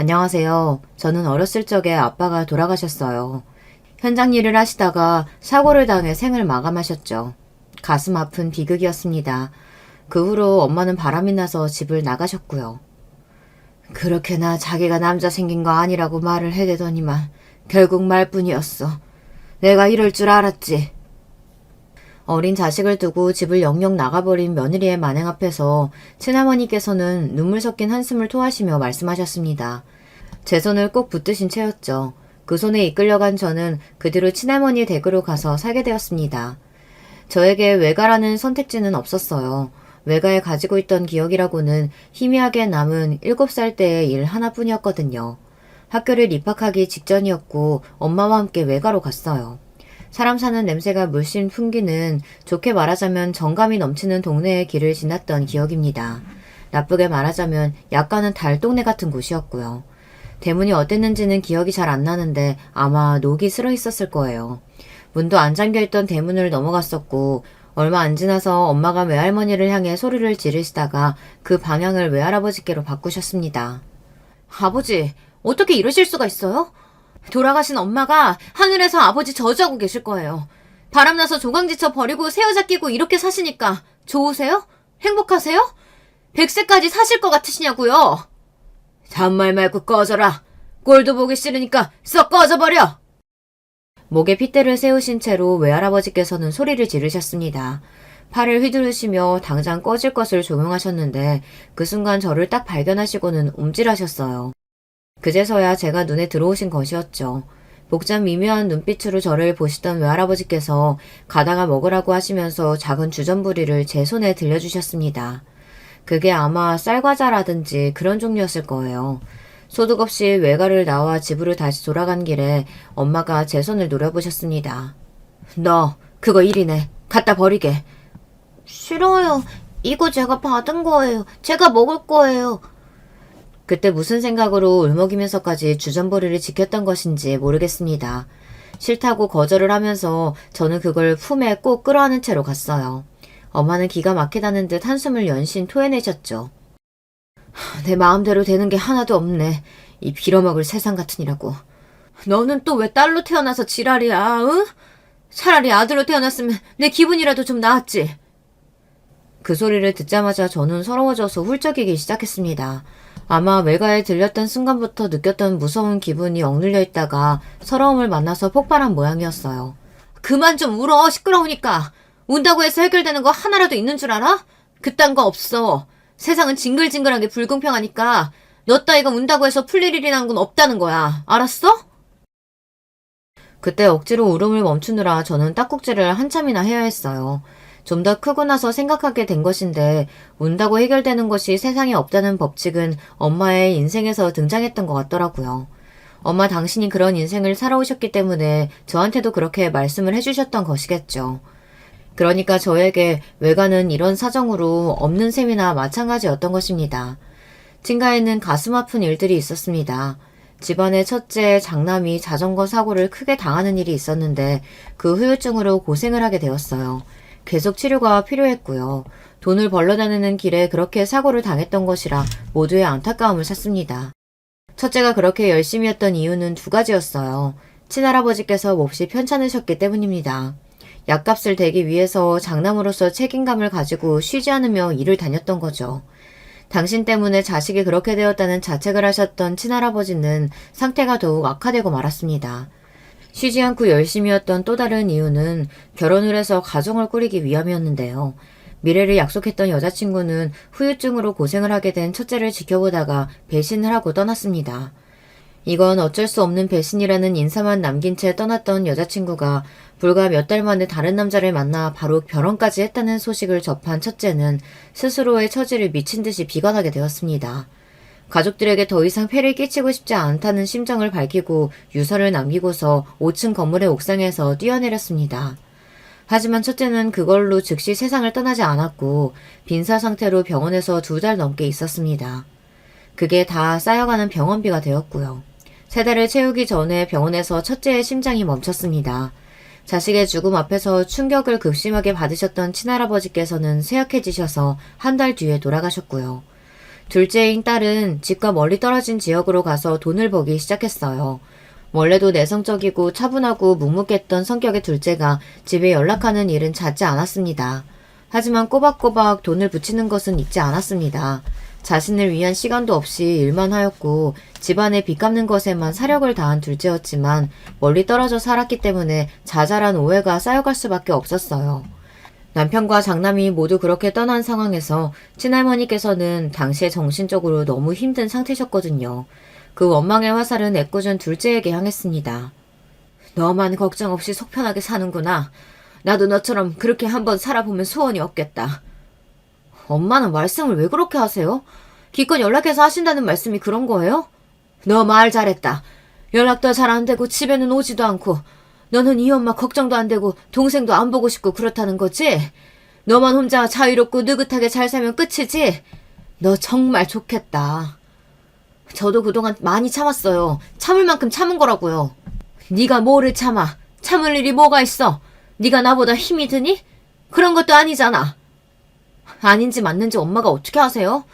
안녕하세요. 저는 어렸을 적에 아빠가 돌아가셨어요. 현장 일을 하시다가 사고를 당해 생을 마감하셨죠. 가슴 아픈 비극이었습니다. 그 후로 엄마는 바람이 나서 집을 나가셨고요. 그렇게나 자기가 남자 생긴 거 아니라고 말을 해대더니만 결국 말뿐이었어. 내가 이럴 줄 알았지. 어린 자식을 두고 집을 영영 나가버린 며느리의 만행 앞에서 친할머니께서는 눈물 섞인 한숨을 토하시며 말씀하셨습니다. 제 손을 꼭 붙드신 채였죠. 그 손에 이끌려간 저는 그 뒤로 친할머니의 댁으로 가서 살게 되었습니다. 저에게 외가라는 선택지는 없었어요. 외가에 가지고 있던 기억이라고는 희미하게 남은 7살 때의 일 하나뿐이었거든요. 학교를 입학하기 직전이었고 엄마와 함께 외가로 갔어요. 사람 사는 냄새가 물씬 풍기는, 좋게 말하자면 정감이 넘치는 동네의 길을 지났던 기억입니다. 나쁘게 말하자면 약간은 달동네 같은 곳이었고요. 대문이 어땠는지는 기억이 잘 안 나는데 아마 녹이 슬어 있었을 거예요. 문도 안 잠겨있던 대문을 넘어갔었고, 얼마 안 지나서 엄마가 외할머니를 향해 소리를 지르시다가 그 방향을 외할아버지께로 바꾸셨습니다. 아버지, 어떻게 이러실 수가 있어요? 돌아가신 엄마가 하늘에서 아버지 저주하고 계실 거예요. 바람나서 조강지쳐 버리고 새 여자 끼고 이렇게 사시니까 좋으세요? 행복하세요? 100세까지 사실 것 같으시냐고요? 잔말 말고 꺼져라. 꼴도 보기 싫으니까 썩 꺼져버려. 목에 핏대를 세우신 채로 외할아버지께서는 소리를 지르셨습니다. 팔을 휘두르시며 당장 꺼질 것을 조명하셨는데 그 순간 저를 딱 발견하시고는 움찔하셨어요. 그제서야 제가 눈에 들어오신 것이었죠. 복잡 미묘한 눈빛으로 저를 보시던 외할아버지께서 가다가 먹으라고 하시면서 작은 주전부리를 제 손에 들려주셨습니다. 그게 아마 쌀과자라든지 그런 종류였을 거예요. 소득 없이 외가를 나와 집으로 다시 돌아간 길에 엄마가 제 손을 노려보셨습니다. 너 그거 일이네. 갖다 버리게. 싫어요. 이거 제가 받은 거예요. 제가 먹을 거예요. 그때 무슨 생각으로 울먹이면서까지 주전부리를 지켰던 것인지 모르겠습니다. 싫다고 거절을 하면서 저는 그걸 품에 꼭 끌어안은 채로 갔어요. 엄마는 기가 막히다는 듯 한숨을 연신 토해내셨죠. 내 마음대로 되는 게 하나도 없네. 이 빌어먹을 세상 같으니라고. 너는 또 왜 딸로 태어나서 지랄이야, 응? 차라리 아들로 태어났으면 내 기분이라도 좀 나았지. 그 소리를 듣자마자 저는 서러워져서 훌쩍이기 시작했습니다. 아마 외가에 들렸던 순간부터 느꼈던 무서운 기분이 억눌려 있다가 서러움을 만나서 폭발한 모양이었어요. 그만 좀 울어, 시끄러우니까. 운다고 해서 해결되는 거 하나라도 있는 줄 알아? 그딴 거 없어. 세상은 징글징글하게 불공평하니까 너 따위가 운다고 해서 풀릴 일이라는 건 없다는 거야. 알았어? 그때 억지로 울음을 멈추느라 저는 딱꼭질을 한참이나 해야 했어요. 좀 더 크고 나서 생각하게 된 것인데 운다고 해결되는 것이 세상에 없다는 법칙은 엄마의 인생에서 등장했던 것 같더라고요. 엄마 당신이 그런 인생을 살아오셨기 때문에 저한테도 그렇게 말씀을 해주셨던 것이겠죠. 그러니까 저에게 외가는 이런 사정으로 없는 셈이나 마찬가지였던 것입니다. 친가에는 가슴 아픈 일들이 있었습니다. 집안의 첫째 장남이 자전거 사고를 크게 당하는 일이 있었는데 그 후유증으로 고생을 하게 되었어요. 계속 치료가 필요했고요. 돈을 벌러 다니는 길에 그렇게 사고를 당했던 것이라 모두의 안타까움을 샀습니다. 첫째가 그렇게 열심히 했던 이유는 두 가지였어요. 친할아버지께서 몹시 편찮으셨기 때문입니다. 약값을 대기 위해서 장남으로서 책임감을 가지고 쉬지 않으며 일을 다녔던 거죠. 당신 때문에 자식이 그렇게 되었다는 자책을 하셨던 친할아버지는 상태가 더욱 악화되고 말았습니다. 쉬지 않고 열심히 했던 또 다른 이유는 결혼을 해서 가정을 꾸리기 위함이었는데요. 미래를 약속했던 여자친구는 후유증으로 고생을 하게 된 첫째를 지켜보다가 배신을 하고 떠났습니다. 이건 어쩔 수 없는 배신이라는 인사만 남긴 채 떠났던 여자친구가 불과 몇 달 만에 다른 남자를 만나 바로 결혼까지 했다는 소식을 접한 첫째는 스스로의 처지를 미친 듯이 비관하게 되었습니다. 가족들에게 더 이상 폐를 끼치고 싶지 않다는 심정을 밝히고 유서를 남기고서 5층 건물의 옥상에서 뛰어내렸습니다. 하지만 첫째는 그걸로 즉시 세상을 떠나지 않았고 빈사 상태로 병원에서 2달 넘게 있었습니다. 그게 다 쌓여가는 병원비가 되었고요. 3달을 채우기 전에 병원에서 첫째의 심장이 멈췄습니다. 자식의 죽음 앞에서 충격을 극심하게 받으셨던 친할아버지께서는 쇠약해지셔서 한 달 뒤에 돌아가셨고요. 둘째인 딸은 집과 멀리 떨어진 지역으로 가서 돈을 벌기 시작했어요. 원래도 내성적이고 차분하고 묵묵했던 성격의 둘째가 집에 연락하는 일은 잦지 않았습니다. 하지만 꼬박꼬박 돈을 붙이는 것은 잊지 않았습니다. 자신을 위한 시간도 없이 일만 하였고 집안에 빚 갚는 것에만 사력을 다한 둘째였지만 멀리 떨어져 살았기 때문에 자잘한 오해가 쌓여갈 수밖에 없었어요. 남편과 장남이 모두 그렇게 떠난 상황에서 친할머니께서는 당시에 정신적으로 너무 힘든 상태셨거든요. 그 원망의 화살은 애꿎은 둘째에게 향했습니다. 너만 걱정 없이 속 편하게 사는구나. 나도 너처럼 그렇게 한번 살아보면 소원이 없겠다. 엄마는 말씀을 왜 그렇게 하세요? 기껏 연락해서 하신다는 말씀이 그런 거예요? 너 말 잘했다. 연락도 잘 안 되고 집에는 오지도 않고 너는 이 엄마 걱정도 안 되고 동생도 안 보고 싶고 그렇다는 거지? 너만 혼자 자유롭고 느긋하게 잘 살면 끝이지? 너 정말 좋겠다. 저도 그동안 많이 참았어요. 참을 만큼 참은 거라고요. 네가 뭐를 참아? 참을 일이 뭐가 있어? 네가 나보다 힘이 드니? 그런 것도 아니잖아. 아닌지 맞는지 엄마가 어떻게 아세요?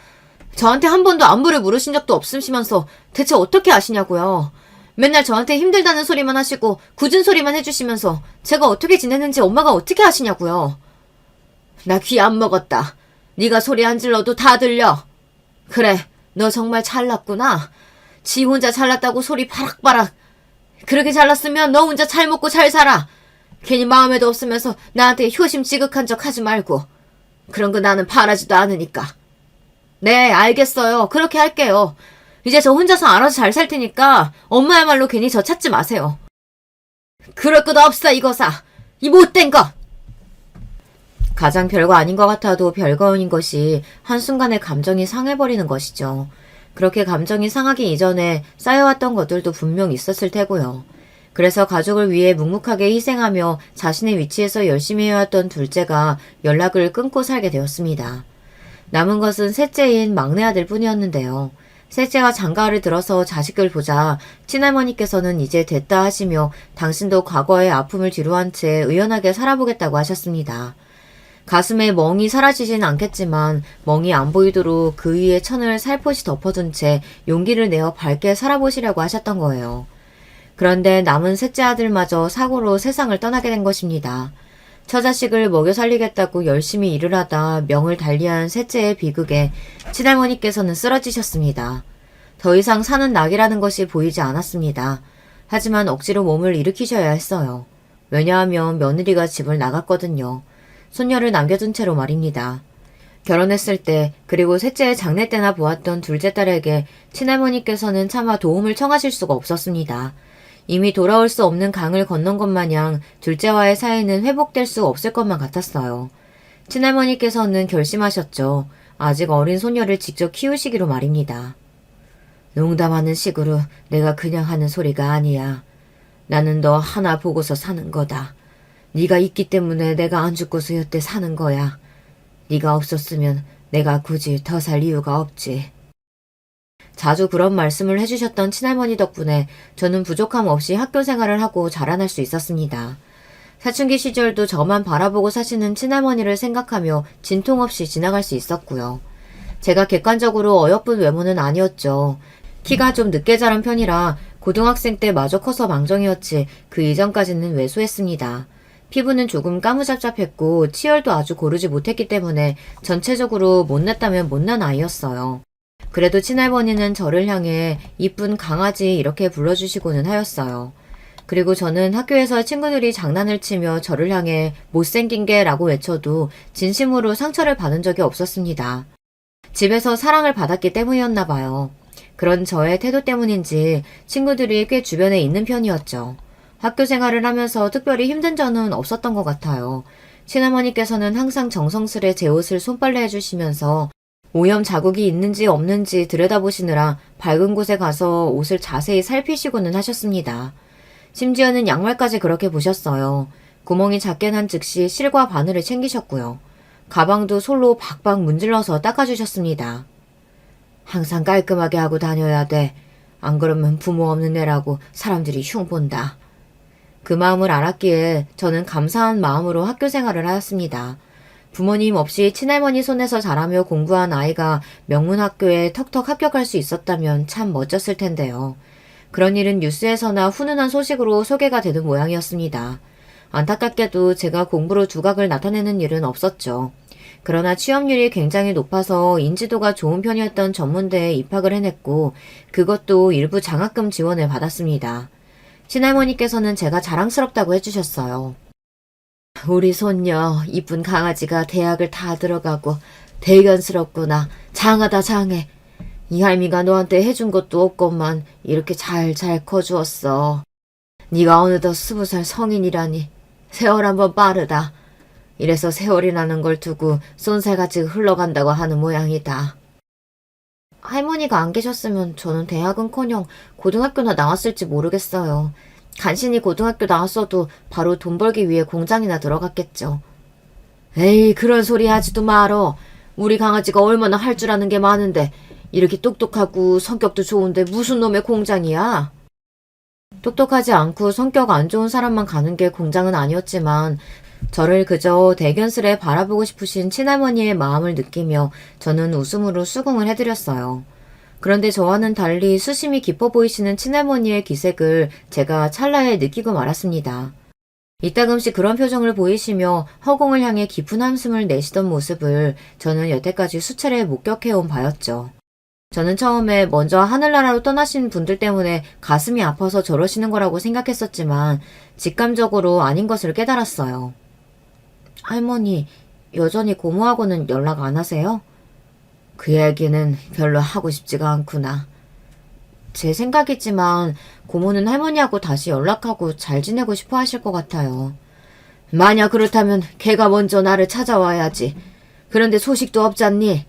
저한테 한 번도 안부를 물으신 적도 없으시면서 대체 어떻게 아시냐고요. 맨날 저한테 힘들다는 소리만 하시고 굳은 소리만 해주시면서 제가 어떻게 지냈는지 엄마가 어떻게 아시냐고요. 나 귀 안 먹었다. 네가 소리 안 질러도 다 들려. 그래, 너 정말 잘났구나. 지 혼자 잘났다고 소리 바락바락. 그렇게 잘났으면 너 혼자 잘 먹고 잘 살아. 괜히 마음에도 없으면서 나한테 효심 지극한 척 하지 말고. 그런 거 나는 바라지도 않으니까. 네, 알겠어요. 그렇게 할게요. 이제 저 혼자서 알아서 잘 살 테니까 엄마야말로 괜히 저 찾지 마세요. 그럴 것 없어, 이거사. 이 못된 것! 가장 별거 아닌 것 같아도 별거인 것이 한순간에 감정이 상해버리는 것이죠. 그렇게 감정이 상하기 이전에 쌓여왔던 것들도 분명 있었을 테고요. 그래서 가족을 위해 묵묵하게 희생하며 자신의 위치에서 열심히 해왔던 둘째가 연락을 끊고 살게 되었습니다. 남은 것은 셋째인 막내 아들 뿐이었는데요. 셋째가 장가를 들어서 자식을 보자 친할머니께서는 이제 됐다 하시며 당신도 과거의 아픔을 뒤로한 채 의연하게 살아보겠다고 하셨습니다. 가슴에 멍이 사라지진 않겠지만 멍이 안 보이도록 그 위에 천을 살포시 덮어둔 채 용기를 내어 밝게 살아보시려고 하셨던 거예요. 그런데 남은 셋째 아들마저 사고로 세상을 떠나게 된 것입니다. 처자식을 먹여 살리겠다고 열심히 일을 하다 명을 달리한 셋째의 비극에 친할머니께서는 쓰러지셨습니다. 더 이상 사는 낙이라는 것이 보이지 않았습니다. 하지만 억지로 몸을 일으키셔야 했어요. 왜냐하면 며느리가 집을 나갔거든요. 손녀를 남겨둔 채로 말입니다. 결혼했을 때 그리고 셋째의 장래 때나 보았던 둘째 딸에게 친할머니께서는 차마 도움을 청하실 수가 없었습니다. 이미 돌아올 수 없는 강을 건넌 것 마냥 둘째와의 사이는 회복될 수 없을 것만 같았어요. 친할머니께서는 결심하셨죠. 아직 어린 소녀를 직접 키우시기로 말입니다. 농담하는 식으로 내가 그냥 하는 소리가 아니야. 나는 너 하나 보고서 사는 거다. 네가 있기 때문에 내가 안 죽고서 여태 사는 거야. 네가 없었으면 내가 굳이 더 살 이유가 없지. 자주 그런 말씀을 해주셨던 친할머니 덕분에 저는 부족함 없이 학교 생활을 하고 자라날 수 있었습니다. 사춘기 시절도 저만 바라보고 사시는 친할머니를 생각하며 진통 없이 지나갈 수 있었고요. 제가 객관적으로 어여쁜 외모는 아니었죠. 키가 좀 늦게 자란 편이라 고등학생 때 마저 커서 망정이었지 그 이전까지는 왜소했습니다. 피부는 조금 까무잡잡했고 치열도 아주 고르지 못했기 때문에 전체적으로 못났다면 못난 아이였어요. 그래도 친할머니는 저를 향해 이쁜 강아지 이렇게 불러주시고는 하였어요. 그리고 저는 학교에서 친구들이 장난을 치며 저를 향해 못생긴 게 라고 외쳐도 진심으로 상처를 받은 적이 없었습니다. 집에서 사랑을 받았기 때문이었나 봐요. 그런 저의 태도 때문인지 친구들이 꽤 주변에 있는 편이었죠. 학교 생활을 하면서 특별히 힘든 점은 없었던 것 같아요. 친어머니께서는 항상 정성스레 제 옷을 손빨래 해주시면서 오염 자국이 있는지 없는지 들여다보시느라 밝은 곳에 가서 옷을 자세히 살피시고는 하셨습니다. 심지어는 양말까지 그렇게 보셨어요. 구멍이 작게 난 즉시 실과 바늘을 챙기셨고요. 가방도 솔로 박박 문질러서 닦아주셨습니다. 항상 깔끔하게 하고 다녀야 돼. 안 그러면 부모 없는 애라고 사람들이 흉 본다. 그 마음을 알았기에 저는 감사한 마음으로 학교 생활을 하였습니다. 부모님 없이 친할머니 손에서 자라며 공부한 아이가 명문학교에 턱턱 합격할 수 있었다면 참 멋졌을 텐데요. 그런 일은 뉴스에서나 훈훈한 소식으로 소개가 되는 모양이었습니다. 안타깝게도 제가 공부로 두각을 나타내는 일은 없었죠. 그러나 취업률이 굉장히 높아서 인지도가 좋은 편이었던 전문대에 입학을 해냈고 그것도 일부 장학금 지원을 받았습니다. 친할머니께서는 제가 자랑스럽다고 해주셨어요. 우리 손녀 이쁜 강아지가 대학을 다 들어가고 대견스럽구나. 장하다 장해. 이 할미가 너한테 해준 것도 없건만 이렇게 잘 커주었어. 네가 어느덧 20살 성인이라니 세월 한번 빠르다. 이래서 세월이라는 걸 두고 쏜살같이 흘러간다고 하는 모양이다. 할머니가 안 계셨으면 저는 대학은커녕 고등학교나 나왔을지 모르겠어요. 간신히 고등학교 나왔어도 바로 돈 벌기 위해 공장이나 들어갔겠죠. 에이, 그런 소리 하지도 말어. 우리 강아지가 얼마나 할 줄 아는 게 많은데 이렇게 똑똑하고 성격도 좋은데 무슨 놈의 공장이야? 똑똑하지 않고 성격 안 좋은 사람만 가는 게 공장은 아니었지만 저를 그저 대견스레 바라보고 싶으신 친할머니의 마음을 느끼며 저는 웃음으로 수긍을 해드렸어요. 그런데 저와는 달리 수심이 깊어 보이시는 친할머니의 기색을 제가 찰나에 느끼고 말았습니다. 이따금씩 그런 표정을 보이시며 허공을 향해 깊은 한숨을 내쉬던 모습을 저는 여태까지 수차례 목격해온 바였죠. 저는 처음에 먼저 하늘나라로 떠나신 분들 때문에 가슴이 아파서 저러시는 거라고 생각했었지만 직감적으로 아닌 것을 깨달았어요. 할머니, 여전히 고모하고는 연락 안 하세요? 그 얘기는 별로 하고 싶지가 않구나. 제 생각이지만 고모는 할머니하고 다시 연락하고 잘 지내고 싶어 하실 것 같아요. 만약 그렇다면 걔가 먼저 나를 찾아와야지. 그런데 소식도 없잖니?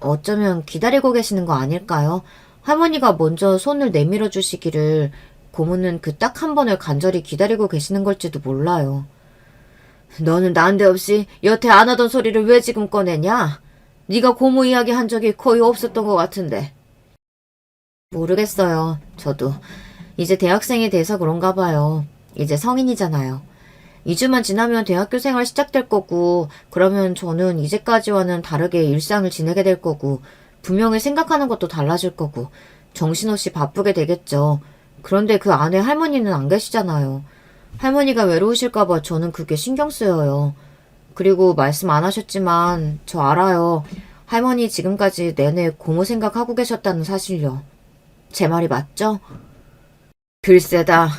어쩌면 기다리고 계시는 거 아닐까요? 할머니가 먼저 손을 내밀어 주시기를 고모는 그 딱 한 번을 간절히 기다리고 계시는 걸지도 몰라요. 너는 난데없이 여태 안 하던 소리를 왜 지금 꺼내냐? 네가 고모 이야기 한 적이 거의 없었던 것 같은데. 모르겠어요. 저도. 이제 대학생이 돼서 그런가 봐요. 이제 성인이잖아요. 2주만 지나면 대학교 생활 시작될 거고 그러면 저는 이제까지와는 다르게 일상을 지내게 될 거고 분명히 생각하는 것도 달라질 거고 정신없이 바쁘게 되겠죠. 그런데 그 안에 할머니는 안 계시잖아요. 할머니가 외로우실까봐 저는 그게 신경 쓰여요. 그리고 말씀 안 하셨지만 저 알아요. 할머니 지금까지 내내 고모 생각하고 계셨다는 사실요. 제 말이 맞죠? 글쎄다.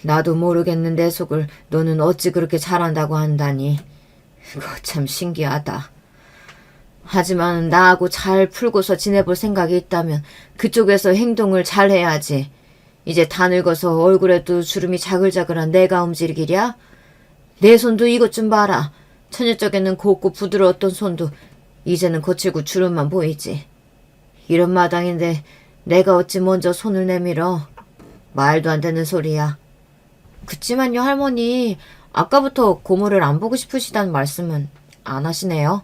나도 모르겠는 내 속을 너는 어찌 그렇게 잘한다고 한다니. 그거 참 신기하다. 하지만 나하고 잘 풀고서 지내볼 생각이 있다면 그쪽에서 행동을 잘 해야지. 이제 다 늙어서 얼굴에도 주름이 자글자글한 내가 움직이랴? 내 손도 이것 좀 봐라. 처녀 쪽에는 곱고 부드러웠던 손도 이제는 거칠고 주름만 보이지. 이런 마당인데 내가 어찌 먼저 손을 내밀어. 말도 안 되는 소리야. 그치만요 할머니, 아까부터 고모를 안 보고 싶으시다는 말씀은 안 하시네요.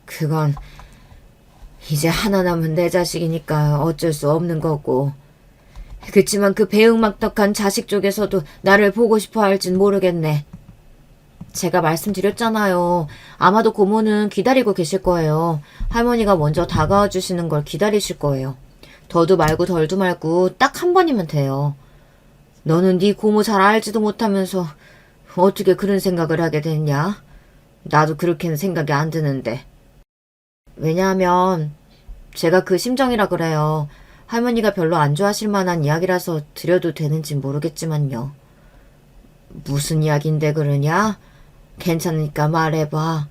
그건 이제 하나 남은 내 자식이니까 어쩔 수 없는 거고. 그치만 그 배은망덕한 자식 쪽에서도 나를 보고 싶어 할진 모르겠네. 제가 말씀드렸잖아요. 아마도 고모는 기다리고 계실 거예요. 할머니가 먼저 다가와 주시는 걸 기다리실 거예요. 더도 말고 덜도 말고 딱 한 번이면 돼요. 너는 네 고모 잘 알지도 못하면서 어떻게 그런 생각을 하게 됐냐? 나도 그렇게는 생각이 안 드는데. 왜냐하면 제가 그 심정이라 그래요. 할머니가 별로 안 좋아하실 만한 이야기라서 드려도 되는지 모르겠지만요. 무슨 이야기인데 그러냐? 괜찮으니까 말해봐.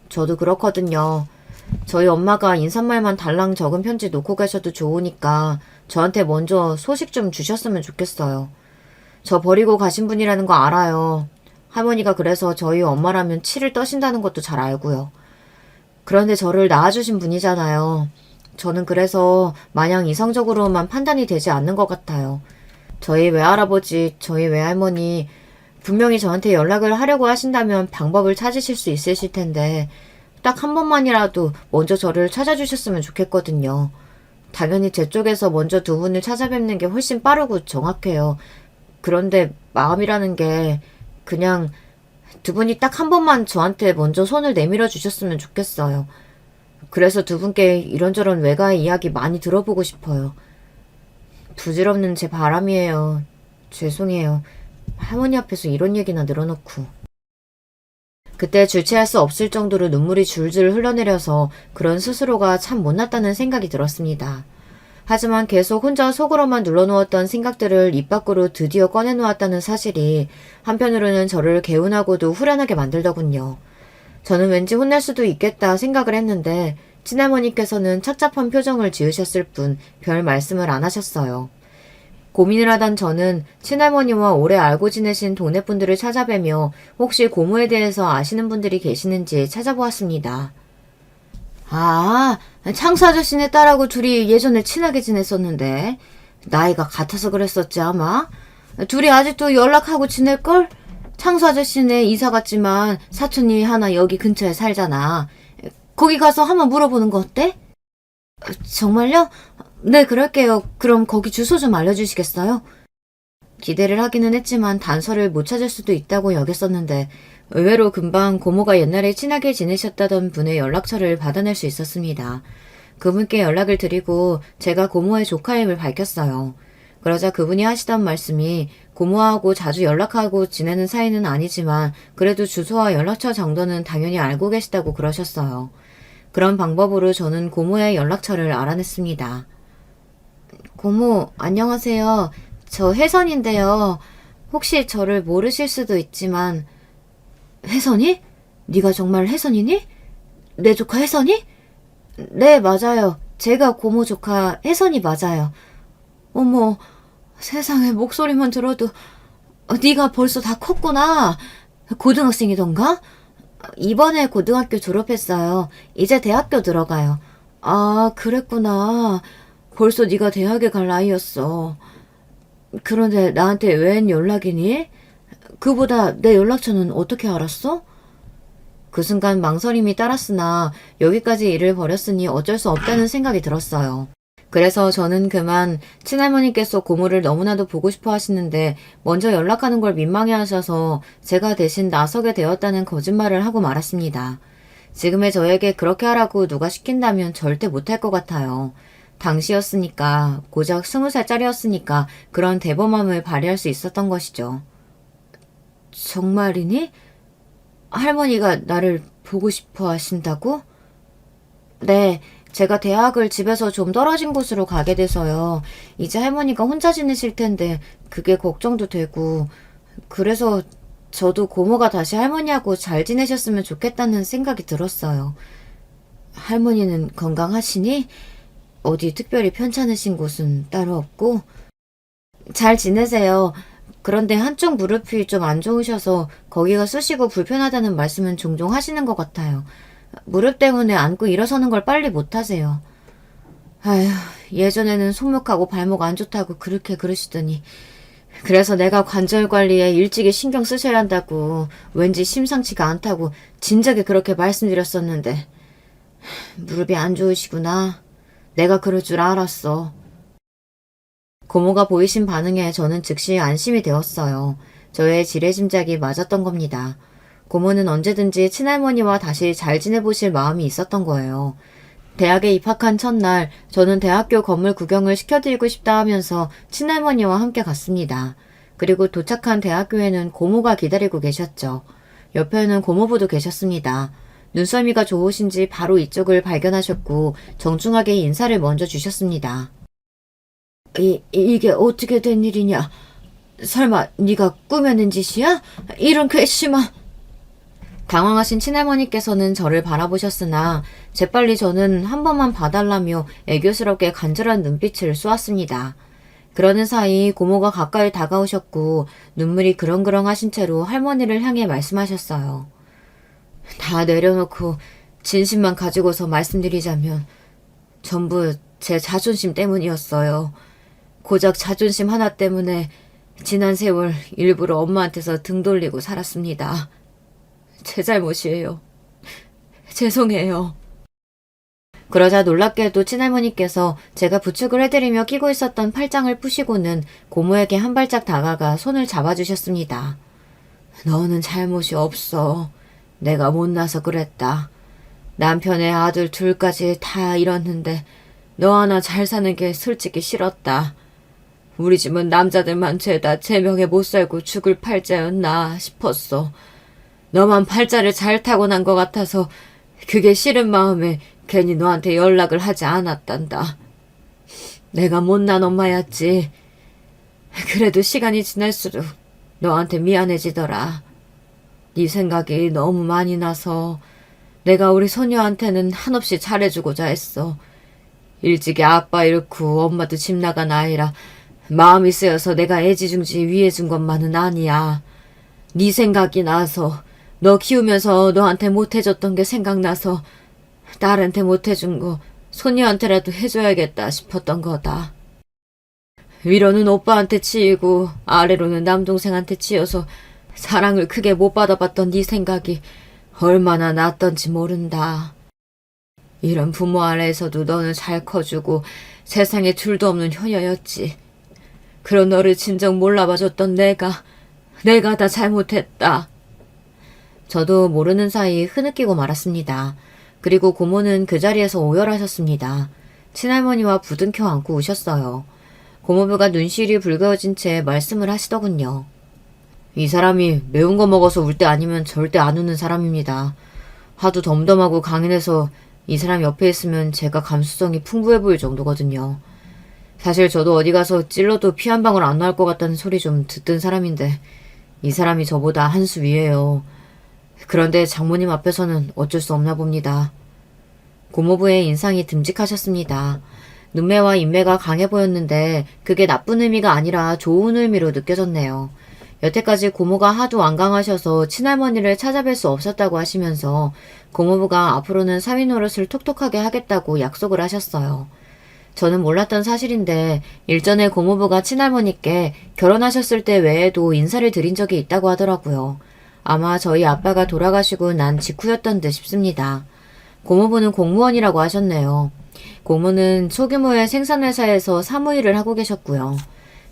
저도 그렇거든요. 저희 엄마가 인사말만 달랑 적은 편지 놓고 가셔도 좋으니까 저한테 먼저 소식 좀 주셨으면 좋겠어요. 저 버리고 가신 분이라는 거 알아요. 할머니가 그래서 저희 엄마라면 치를 떠신다는 것도 잘 알고요. 그런데 저를 낳아주신 분이잖아요. 저는 그래서 마냥 이성적으로만 판단이 되지 않는 것 같아요. 저희 외할아버지, 저희 외할머니 분명히 저한테 연락을 하려고 하신다면 방법을 찾으실 수 있으실 텐데 딱 한 번만이라도 먼저 저를 찾아주셨으면 좋겠거든요. 당연히 제 쪽에서 먼저 두 분을 찾아뵙는 게 훨씬 빠르고 정확해요. 그런데 마음이라는 게 그냥 두 분이 딱 한 번만 저한테 먼저 손을 내밀어 주셨으면 좋겠어요. 그래서 두 분께 이런저런 외가의 이야기 많이 들어보고 싶어요. 부질없는 제 바람이에요. 죄송해요. 할머니 앞에서 이런 얘기나 늘어놓고. 그때 주체할 수 없을 정도로 눈물이 줄줄 흘러내려서 그런 스스로가 참 못났다는 생각이 들었습니다. 하지만 계속 혼자 속으로만 눌러놓았던 생각들을 입 밖으로 드디어 꺼내놓았다는 사실이 한편으로는 저를 개운하고도 후련하게 만들더군요. 저는 왠지 혼낼 수도 있겠다 생각을 했는데 친할머니께서는 착잡한 표정을 지으셨을 뿐 별 말씀을 안 하셨어요. 고민을 하던 저는 친할머니와 오래 알고 지내신 동네 분들을 찾아뵈며 혹시 고모에 대해서 아시는 분들이 계시는지 찾아보았습니다. 아, 창수 아저씨네 딸하고 둘이 예전에 친하게 지냈었는데 나이가 같아서 그랬었지 아마. 둘이 아직도 연락하고 지낼걸? 창수 아저씨네 이사 갔지만 사촌이 하나 여기 근처에 살잖아. 거기 가서 한번 물어보는 거 어때? 정말요? 네, 그럴게요. 그럼 거기 주소 좀 알려주시겠어요? 기대를 하기는 했지만 단서를 못 찾을 수도 있다고 여겼었는데 의외로 금방 고모가 옛날에 친하게 지내셨다던 분의 연락처를 받아낼 수 있었습니다. 그분께 연락을 드리고 제가 고모의 조카임을 밝혔어요. 그러자 그분이 하시던 말씀이 고모하고 자주 연락하고 지내는 사이는 아니지만 그래도 주소와 연락처 정도는 당연히 알고 계시다고 그러셨어요. 그런 방법으로 저는 고모의 연락처를 알아냈습니다. 고모, 안녕하세요. 저 혜선인데요. 혹시 저를 모르실 수도 있지만 혜선이? 네가 정말 혜선이니? 내 조카 혜선이? 네, 맞아요. 제가 고모 조카 혜선이 맞아요. 어머, 세상에 목소리만 들어도 네가 벌써 다 컸구나. 고등학생이던가? 이번에 고등학교 졸업했어요. 이제 대학교 들어가요. 아, 그랬구나. 벌써 네가 대학에 갈 나이였어. 그런데 나한테 웬 연락이니? 그보다 내 연락처는 어떻게 알았어? 그 순간 망설임이 따랐으나 여기까지 일을 벌였으니 어쩔 수 없다는 생각이 들었어요. 그래서 저는 그만 친할머니께서 고모를 너무나도 보고 싶어 하시는데 먼저 연락하는 걸 민망해 하셔서 제가 대신 나서게 되었다는 거짓말을 하고 말았습니다. 지금의 저에게 그렇게 하라고 누가 시킨다면 절대 못할 것 같아요. 당시였으니까, 고작 20살짜리였으니까 그런 대범함을 발휘할 수 있었던 것이죠. 정말이니? 할머니가 나를 보고 싶어 하신다고? 네, 제가 대학을 집에서 좀 떨어진 곳으로 가게 돼서요. 이제 할머니가 혼자 지내실 텐데 그게 걱정도 되고, 그래서 저도 고모가 다시 할머니하고 잘 지내셨으면 좋겠다는 생각이 들었어요. 할머니는 건강하시니? 어디 특별히 편찮으신 곳은 따로 없고? 잘 지내세요. 그런데 한쪽 무릎이 좀 안 좋으셔서 거기가 쑤시고 불편하다는 말씀은 종종 하시는 것 같아요. 무릎 때문에 앉고 일어서는 걸 빨리 못하세요. 아휴, 예전에는 손목하고 발목 안 좋다고 그렇게 그러시더니 그래서 내가 관절 관리에 일찍이 신경 쓰셔야 한다고 왠지 심상치가 않다고 진작에 그렇게 말씀드렸었는데 무릎이 안 좋으시구나. 내가 그럴 줄 알았어. 고모가 보이신 반응에 저는 즉시 안심이 되었어요. 저의 지레짐작이 맞았던 겁니다. 고모는 언제든지 친할머니와 다시 잘 지내보실 마음이 있었던 거예요. 대학에 입학한 첫날 저는 대학교 건물 구경을 시켜드리고 싶다 하면서 친할머니와 함께 갔습니다. 그리고 도착한 대학교에는 고모가 기다리고 계셨죠. 옆에는 고모부도 계셨습니다. 눈썰미가 좋으신지 바로 이쪽을 발견하셨고 정중하게 인사를 먼저 주셨습니다. 이게 어떻게 된 일이냐? 설마 네가 꾸며낸 짓이야? 이런 괘씸한... 당황하신 친할머니께서는 저를 바라보셨으나 재빨리 저는 한 번만 봐달라며 애교스럽게 간절한 눈빛을 쏘았습니다. 그러는 사이 고모가 가까이 다가오셨고 눈물이 그렁그렁 하신 채로 할머니를 향해 말씀하셨어요. 다 내려놓고 진심만 가지고서 말씀드리자면 전부 제 자존심 때문이었어요. 고작 자존심 하나 때문에 지난 세월 일부러 엄마한테서 등 돌리고 살았습니다. 제 잘못이에요. 죄송해요. 그러자 놀랍게도 친할머니께서 제가 부축을 해드리며 끼고 있었던 팔짱을 푸시고는 고모에게 한 발짝 다가가 손을 잡아주셨습니다. 너는 잘못이 없어. 내가 못나서 그랬다. 남편의 아들 둘까지 다 잃었는데 너 하나 잘 사는 게 솔직히 싫었다. 우리 집은 남자들만 죄다 제명에 못 살고 죽을 팔자였나 싶었어. 너만 팔자를 잘 타고난 것 같아서 그게 싫은 마음에 괜히 너한테 연락을 하지 않았단다. 내가 못난 엄마였지. 그래도 시간이 지날수록 너한테 미안해지더라. 네 생각이 너무 많이 나서 내가 우리 소녀한테는 한없이 잘해주고자 했어. 일찍이 아빠 잃고 엄마도 집 나간 아이라 마음이 쓰여서 내가 애지중지 위해준 것만은 아니야. 네 생각이 나서 너 키우면서 너한테 못해줬던 게 생각나서 딸한테 못해준 거 소녀한테라도 해줘야겠다 싶었던 거다. 위로는 오빠한테 치이고 아래로는 남동생한테 치여서 사랑을 크게 못 받아봤던 네 생각이 얼마나 낫던지 모른다. 이런 부모 아래에서도 너는 잘 커주고 세상에 둘도 없는 효녀였지. 그런 너를 진정 몰라봐줬던 내가 다 잘못했다. 저도 모르는 사이 흐느끼고 말았습니다. 그리고 고모는 그 자리에서 오열하셨습니다. 친할머니와 부둥켜 안고 우셨어요. 고모부가 눈시울이 붉어진 채 말씀을 하시더군요. 이 사람이 매운 거 먹어서 울 때 아니면 절대 안 우는 사람입니다. 하도 덤덤하고 강인해서 이 사람 옆에 있으면 제가 감수성이 풍부해 보일 정도거든요. 사실 저도 어디 가서 찔러도 피 한 방울 안 나올 것 같다는 소리 좀 듣던 사람인데 이 사람이 저보다 한 수 위에요. 그런데 장모님 앞에서는 어쩔 수 없나 봅니다. 고모부의 인상이 듬직하셨습니다. 눈매와 인매가 강해 보였는데 그게 나쁜 의미가 아니라 좋은 의미로 느껴졌네요. 여태까지 고모가 하도 완강하셔서 친할머니를 찾아뵐 수 없었다고 하시면서 고모부가 앞으로는 사위 노릇을 톡톡하게 하겠다고 약속을 하셨어요. 저는 몰랐던 사실인데 일전에 고모부가 친할머니께 결혼하셨을 때 외에도 인사를 드린 적이 있다고 하더라고요. 아마 저희 아빠가 돌아가시고 난 직후였던 듯 싶습니다. 고모부는 공무원이라고 하셨네요. 고모는 소규모의 생산회사에서 사무일을 하고 계셨고요.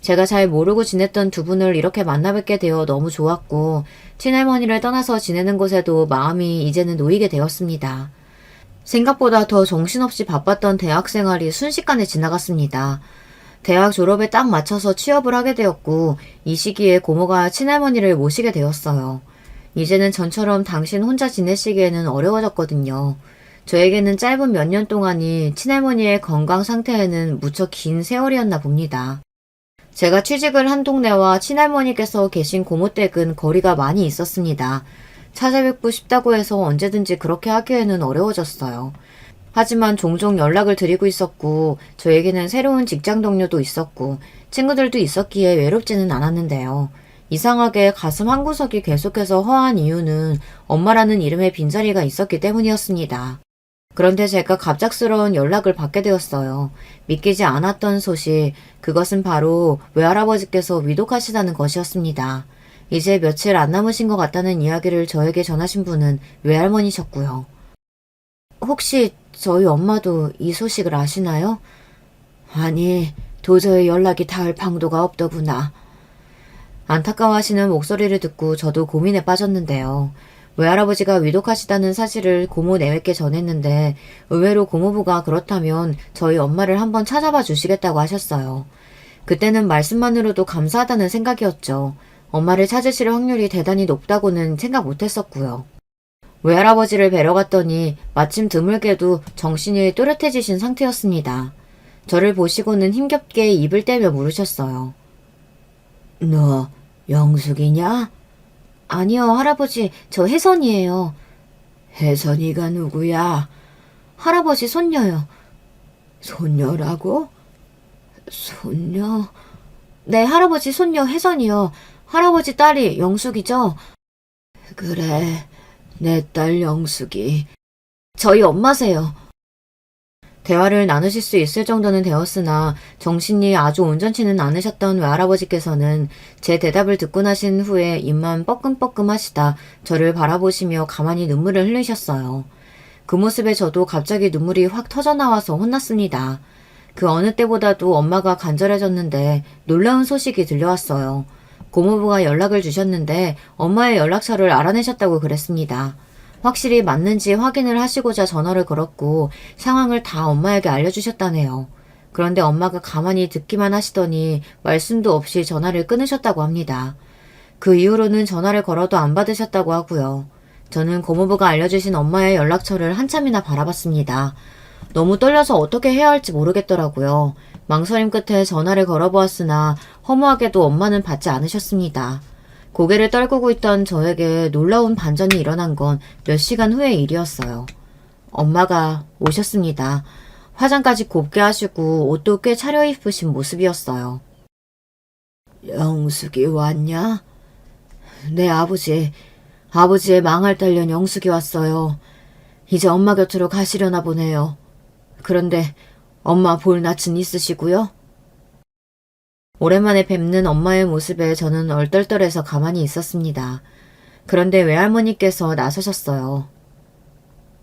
제가 잘 모르고 지냈던 두 분을 이렇게 만나뵙게 되어 너무 좋았고 친할머니를 떠나서 지내는 곳에도 마음이 이제는 놓이게 되었습니다. 생각보다 더 정신없이 바빴던 대학 생활이 순식간에 지나갔습니다. 대학 졸업에 딱 맞춰서 취업을 하게 되었고 이 시기에 고모가 친할머니를 모시게 되었어요. 이제는 전처럼 당신 혼자 지내시기에는 어려워졌거든요. 저에게는 짧은 몇 년 동안이 친할머니의 건강 상태에는 무척 긴 세월이었나 봅니다. 제가 취직을 한 동네와 친할머니께서 계신 고모댁은 거리가 많이 있었습니다. 찾아뵙고 싶다고 해서 언제든지 그렇게 하기에는 어려워졌어요. 하지만 종종 연락을 드리고 있었고 저에게는 새로운 직장 동료도 있었고 친구들도 있었기에 외롭지는 않았는데요. 이상하게 가슴 한구석이 계속해서 허한 이유는 엄마라는 이름의 빈자리가 있었기 때문이었습니다. 그런데 제가 갑작스러운 연락을 받게 되었어요. 믿기지 않았던 소식, 그것은 바로 외할아버지께서 위독하시다는 것이었습니다. 이제 며칠 안 남으신 것 같다는 이야기를 저에게 전하신 분은 외할머니셨고요. 혹시 저희 엄마도 이 소식을 아시나요? 아니, 도저히 연락이 닿을 방도가 없더구나. 안타까워하시는 목소리를 듣고 저도 고민에 빠졌는데요. 외할아버지가 위독하시다는 사실을 고모 내외께 전했는데 의외로 고모부가 그렇다면 저희 엄마를 한번 찾아봐 주시겠다고 하셨어요. 그때는 말씀만으로도 감사하다는 생각이었죠. 엄마를 찾으실 확률이 대단히 높다고는 생각 못했었고요. 외할아버지를 뵈러 갔더니 마침 드물게도 정신이 또렷해지신 상태였습니다. 저를 보시고는 힘겹게 입을 떼며 물으셨어요. 너 영숙이냐? 아니요, 할아버지. 저 혜선이에요. 혜선이가 누구야? 할아버지 손녀요. 손녀라고? 손녀? 네, 할아버지 손녀 혜선이요. 할아버지 딸이 영숙이죠? 그래, 내 딸 영숙이. 저희 엄마세요. 대화를 나누실 수 있을 정도는 되었으나 정신이 아주 온전치는 않으셨던 외할아버지께서는 제 대답을 듣고 나신 후에 입만 뻐끔뻐끔 하시다 저를 바라보시며 가만히 눈물을 흘리셨어요. 그 모습에 저도 갑자기 눈물이 확 터져나와서 혼났습니다. 그 어느 때보다도 엄마가 간절해졌는데 놀라운 소식이 들려왔어요. 고모부가 연락을 주셨는데 엄마의 연락처를 알아내셨다고 그랬습니다. 확실히 맞는지 확인을 하시고자 전화를 걸었고 상황을 다 엄마에게 알려주셨다네요. 그런데 엄마가 가만히 듣기만 하시더니 말씀도 없이 전화를 끊으셨다고 합니다. 그 이후로는 전화를 걸어도 안 받으셨다고 하고요. 저는 고모부가 알려주신 엄마의 연락처를 한참이나 바라봤습니다. 너무 떨려서 어떻게 해야 할지 모르겠더라고요. 망설임 끝에 전화를 걸어보았으나 허무하게도 엄마는 받지 않으셨습니다. 고개를 떨구고 있던 저에게 놀라운 반전이 일어난 건 몇 시간 후의 일이었어요. 엄마가 오셨습니다. 화장까지 곱게 하시고 옷도 꽤 차려입으신 모습이었어요. 영숙이 왔냐? 네, 아버지. 아버지의 망할 딸년 영숙이 왔어요. 이제 엄마 곁으로 가시려나 보네요. 그런데 엄마 볼 낯은 있으시고요? 오랜만에 뵙는 엄마의 모습에 저는 얼떨떨해서 가만히 있었습니다. 그런데 외할머니께서 나서셨어요.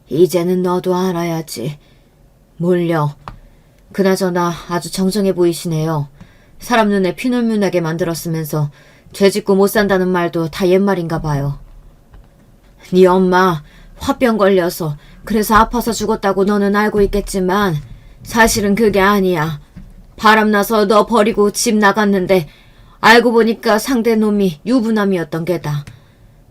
이제는 너도 알아야지. 뭘요? 그나저나 아주 정정해 보이시네요. 사람 눈에 피눈물 나게 만들었으면서 죄짓고 못 산다는 말도 다 옛말인가 봐요. 네 엄마 화병 걸려서 그래서 아파서 죽었다고 너는 알고 있겠지만 사실은 그게 아니야. 바람나서 너 버리고 집 나갔는데 알고 보니까 상대 놈이 유부남이었던 게다.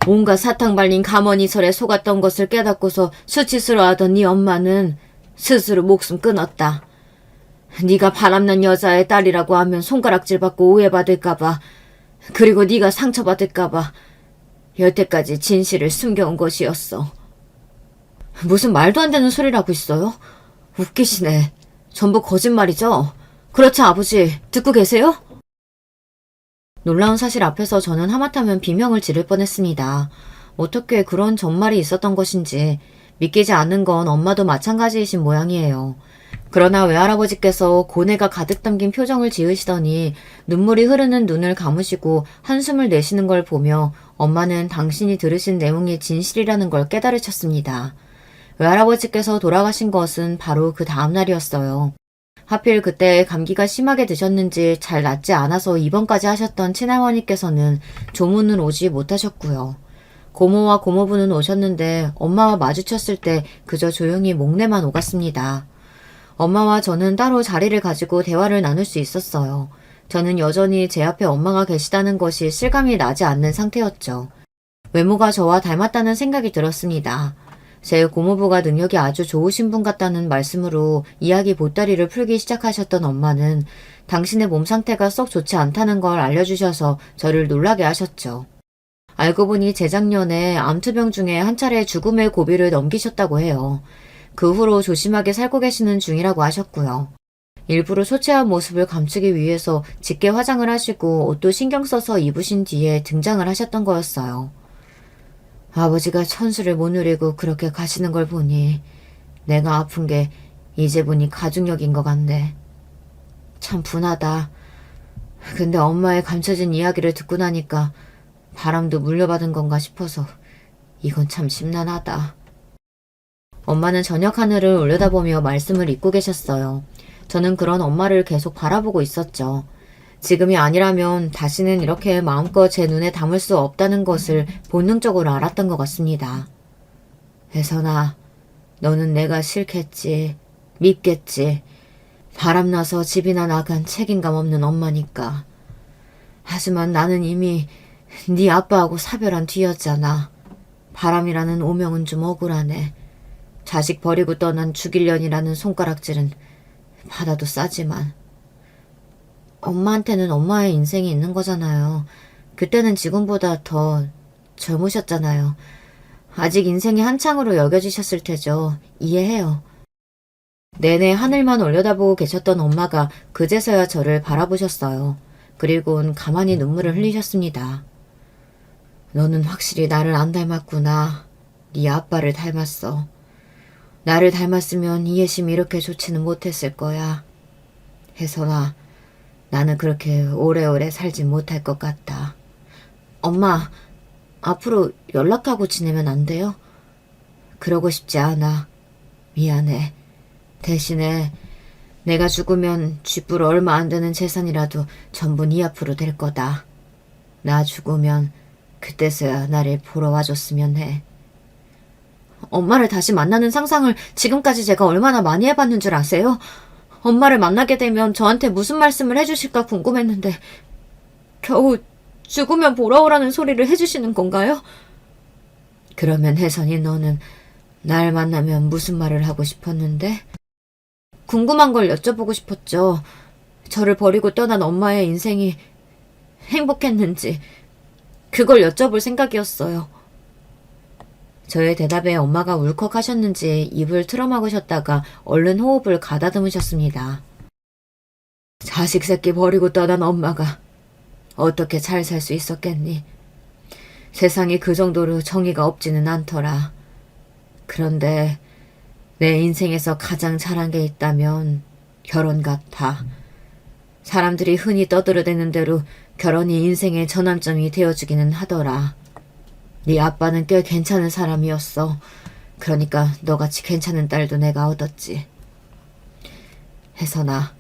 온갖 사탕 발린 가머니설에 속았던 것을 깨닫고서 수치스러워하던 네 엄마는 스스로 목숨 끊었다. 네가 바람난 여자의 딸이라고 하면 손가락질 받고 오해받을까봐, 그리고 네가 상처받을까봐 여태까지 진실을 숨겨온 것이었어. 무슨 말도 안 되는 소리라고 있어요? 웃기시네. 전부 거짓말이죠? 그렇죠, 아버지. 듣고 계세요? 놀라운 사실 앞에서 저는 하마터면 비명을 지를 뻔했습니다. 어떻게 그런 전말이 있었던 것인지 믿기지 않는 건 엄마도 마찬가지이신 모양이에요. 그러나 외할아버지께서 고뇌가 가득 담긴 표정을 지으시더니 눈물이 흐르는 눈을 감으시고 한숨을 내쉬는 걸 보며 엄마는 당신이 들으신 내용이 진실이라는 걸 깨달으셨습니다. 외할아버지께서 돌아가신 것은 바로 그 다음 날이었어요. 하필 그때 감기가 심하게 드셨는지 잘 낫지 않아서 입원까지 하셨던 친할머니께서는 조문을 오지 못하셨고요. 고모와 고모부는 오셨는데 엄마와 마주쳤을 때 그저 조용히 목례만 오갔습니다. 엄마와 저는 따로 자리를 가지고 대화를 나눌 수 있었어요. 저는 여전히 제 앞에 엄마가 계시다는 것이 실감이 나지 않는 상태였죠. 외모가 저와 닮았다는 생각이 들었습니다. 제 고모부가 능력이 아주 좋으신 분 같다는 말씀으로 이야기 보따리를 풀기 시작하셨던 엄마는 당신의 몸 상태가 썩 좋지 않다는 걸 알려주셔서 저를 놀라게 하셨죠. 알고 보니 재작년에 암투병 중에 한 차례 죽음의 고비를 넘기셨다고 해요. 그 후로 조심하게 살고 계시는 중이라고 하셨고요. 일부러 초췌한 모습을 감추기 위해서 짙게 화장을 하시고 옷도 신경 써서 입으신 뒤에 등장을 하셨던 거였어요. 아버지가 천수를 못 누리고 그렇게 가시는 걸 보니 내가 아픈 게 이제 보니 가족력인 것 같네. 참 분하다. 근데 엄마의 감춰진 이야기를 듣고 나니까 바람도 물려받은 건가 싶어서 이건 참 심란하다. 엄마는 저녁 하늘을 올려다보며 말씀을 잇고 계셨어요. 저는 그런 엄마를 계속 바라보고 있었죠. 지금이 아니라면 다시는 이렇게 마음껏 제 눈에 담을 수 없다는 것을 본능적으로 알았던 것 같습니다. 혜선아, 너는 내가 싫겠지, 밉겠지. 바람나서 집이나 나간 책임감 없는 엄마니까. 하지만 나는 이미 네 아빠하고 사별한 뒤였잖아. 바람이라는 오명은 좀 억울하네. 자식 버리고 떠난 죽일년이라는 손가락질은 받아도 싸지만. 엄마한테는 엄마의 인생이 있는 거잖아요. 그때는 지금보다 더 젊으셨잖아요. 아직 인생이 한창으로 여겨지셨을 테죠. 이해해요. 내내 하늘만 올려다보고 계셨던 엄마가 그제서야 저를 바라보셨어요. 그리고는 가만히 눈물을 흘리셨습니다. 너는 확실히 나를 안 닮았구나. 네 아빠를 닮았어. 나를 닮았으면 이해심이 이렇게 좋지는 못했을 거야. 혜선아, 나는 그렇게 오래오래 살진 못할 것 같다. 엄마, 앞으로 연락하고 지내면 안 돼요? 그러고 싶지 않아. 미안해. 대신에 내가 죽으면 쥐뿔 얼마 안 되는 재산이라도 전부 네 앞으로 될 거다. 나 죽으면 그때서야 나를 보러 와줬으면 해. 엄마를 다시 만나는 상상을 지금까지 제가 얼마나 많이 해봤는 줄 아세요? 엄마를 만나게 되면 저한테 무슨 말씀을 해주실까 궁금했는데 겨우 죽으면 보러 오라는 소리를 해주시는 건가요? 그러면 혜선이 너는 날 만나면 무슨 말을 하고 싶었는데? 궁금한 걸 여쭤보고 싶었죠. 저를 버리고 떠난 엄마의 인생이 행복했는지 그걸 여쭤볼 생각이었어요. 저의 대답에 엄마가 울컥하셨는지 입을 틀어막으셨다가 얼른 호흡을 가다듬으셨습니다. 자식 새끼 버리고 떠난 엄마가 어떻게 잘 살 수 있었겠니? 세상이 그 정도로 정의가 없지는 않더라. 그런데 내 인생에서 가장 잘한 게 있다면 결혼 같아. 사람들이 흔히 떠들어대는 대로 결혼이 인생의 전환점이 되어주기는 하더라. 네 아빠는 꽤 괜찮은 사람이었어. 그러니까 너같이 괜찮은 딸도 내가 얻었지. 혜선아,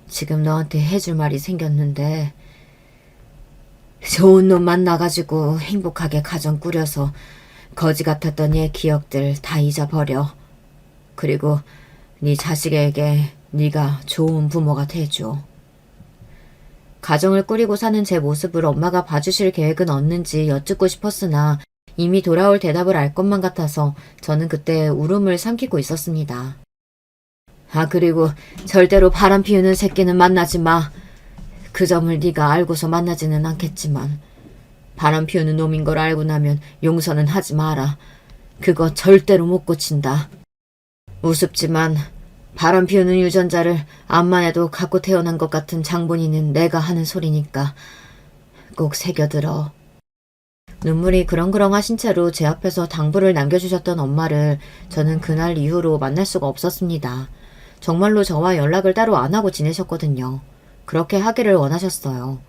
지금 너한테 해줄 말이 생겼는데 좋은 놈 만나가지고 행복하게 가정 꾸려서 거지 같았던 옛 기억들 다 잊어버려. 그리고 네 자식에게 네가 좋은 부모가 돼줘. 가정을 꾸리고 사는 제 모습을 엄마가 봐주실 계획은 없는지 여쭙고 싶었으나 이미 돌아올 대답을 알 것만 같아서 저는 그때 울음을 삼키고 있었습니다. 아, 그리고 절대로 바람 피우는 새끼는 만나지 마. 그 점을 네가 알고서 만나지는 않겠지만 바람 피우는 놈인 걸 알고 나면 용서는 하지 마라. 그거 절대로 못 고친다. 우습지만 바람 피우는 유전자를 암만 해도 갖고 태어난 것 같은 장본인은 내가 하는 소리니까 꼭 새겨들어. 눈물이 그렁그렁하신 채로 제 앞에서 당부를 남겨주셨던 엄마를 저는 그날 이후로 만날 수가 없었습니다. 정말로 저와 연락을 따로 안 하고 지내셨거든요. 그렇게 하기를 원하셨어요.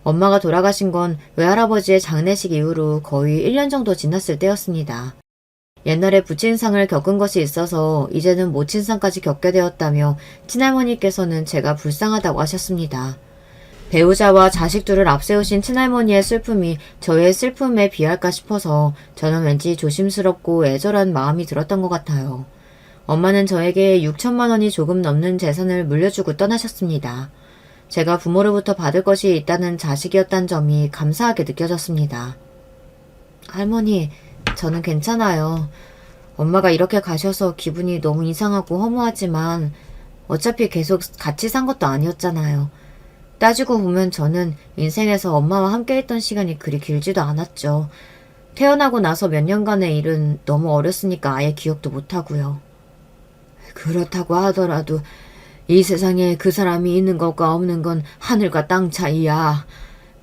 엄마가 돌아가신 건 외할아버지의 장례식 이후로 거의 1년 정도 지났을 때였습니다. 옛날에 부친상을 겪은 것이 있어서 이제는 모친상까지 겪게 되었다며 친할머니께서는 제가 불쌍하다고 하셨습니다. 배우자와 자식들을 앞세우신 친할머니의 슬픔이 저의 슬픔에 비할까 싶어서 저는 왠지 조심스럽고 애절한 마음이 들었던 것 같아요. 엄마는 저에게 6천만 원이 조금 넘는 재산을 물려주고 떠나셨습니다. 제가 부모로부터 받을 것이 있다는 자식이었다는 점이 감사하게 느껴졌습니다. 할머니, 저는 괜찮아요. 엄마가 이렇게 가셔서 기분이 너무 이상하고 허무하지만 어차피 계속 같이 산 것도 아니었잖아요. 따지고 보면 저는 인생에서 엄마와 함께 했던 시간이 그리 길지도 않았죠. 태어나고 나서 몇 년간의 일은 너무 어렸으니까 아예 기억도 못하고요. 그렇다고 하더라도 이 세상에 그 사람이 있는 것과 없는 건 하늘과 땅 차이야.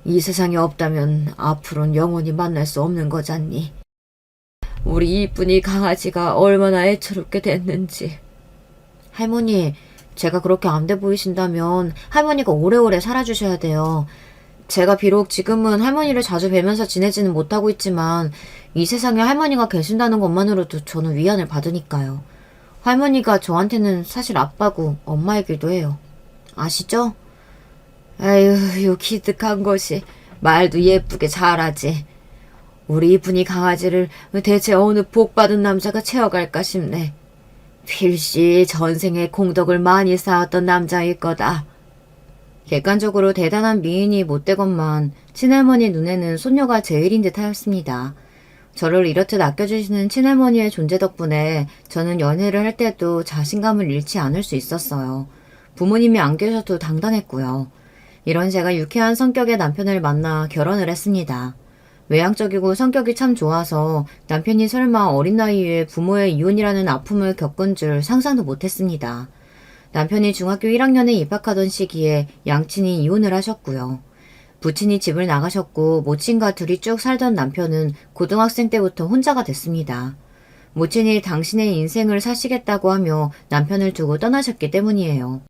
이 세상에 없다면 앞으로는 영원히 만날 수 없는 거잖니. 우리 이쁜이 강아지가 얼마나 애처롭게 됐는지. 할머니, 제가 그렇게 안 돼 보이신다면 할머니가 오래오래 살아주셔야 돼요. 제가 비록 지금은 할머니를 자주 뵈면서 지내지는 못하고 있지만 이 세상에 할머니가 계신다는 것만으로도 저는 위안을 받으니까요. 할머니가 저한테는 사실 아빠고 엄마이기도 해요. 아시죠? 아유, 요 기특한 것이 말도 예쁘게 잘하지. 우리 이쁜이 강아지를 대체 어느 복받은 남자가 채워갈까 싶네. 필시 전생에 공덕을 많이 쌓았던 남자일 거다. 객관적으로 대단한 미인이 못되건만 친할머니 눈에는 손녀가 제일인 듯 하였습니다. 저를 이렇듯 아껴주시는 친할머니의 존재 덕분에 저는 연애를 할 때도 자신감을 잃지 않을 수 있었어요. 부모님이 안 계셔도 당당했고요. 이런 제가 유쾌한 성격의 남편을 만나 결혼을 했습니다. 외향적이고 성격이 참 좋아서 남편이 설마 어린 나이에 부모의 이혼이라는 아픔을 겪은 줄 상상도 못했습니다. 남편이 중학교 1학년에 입학하던 시기에 양친이 이혼을 하셨고요. 부친이 집을 나가셨고 모친과 둘이 쭉 살던 남편은 고등학생 때부터 혼자가 됐습니다. 모친이 당신의 인생을 사시겠다고 하며 남편을 두고 떠나셨기 때문이에요.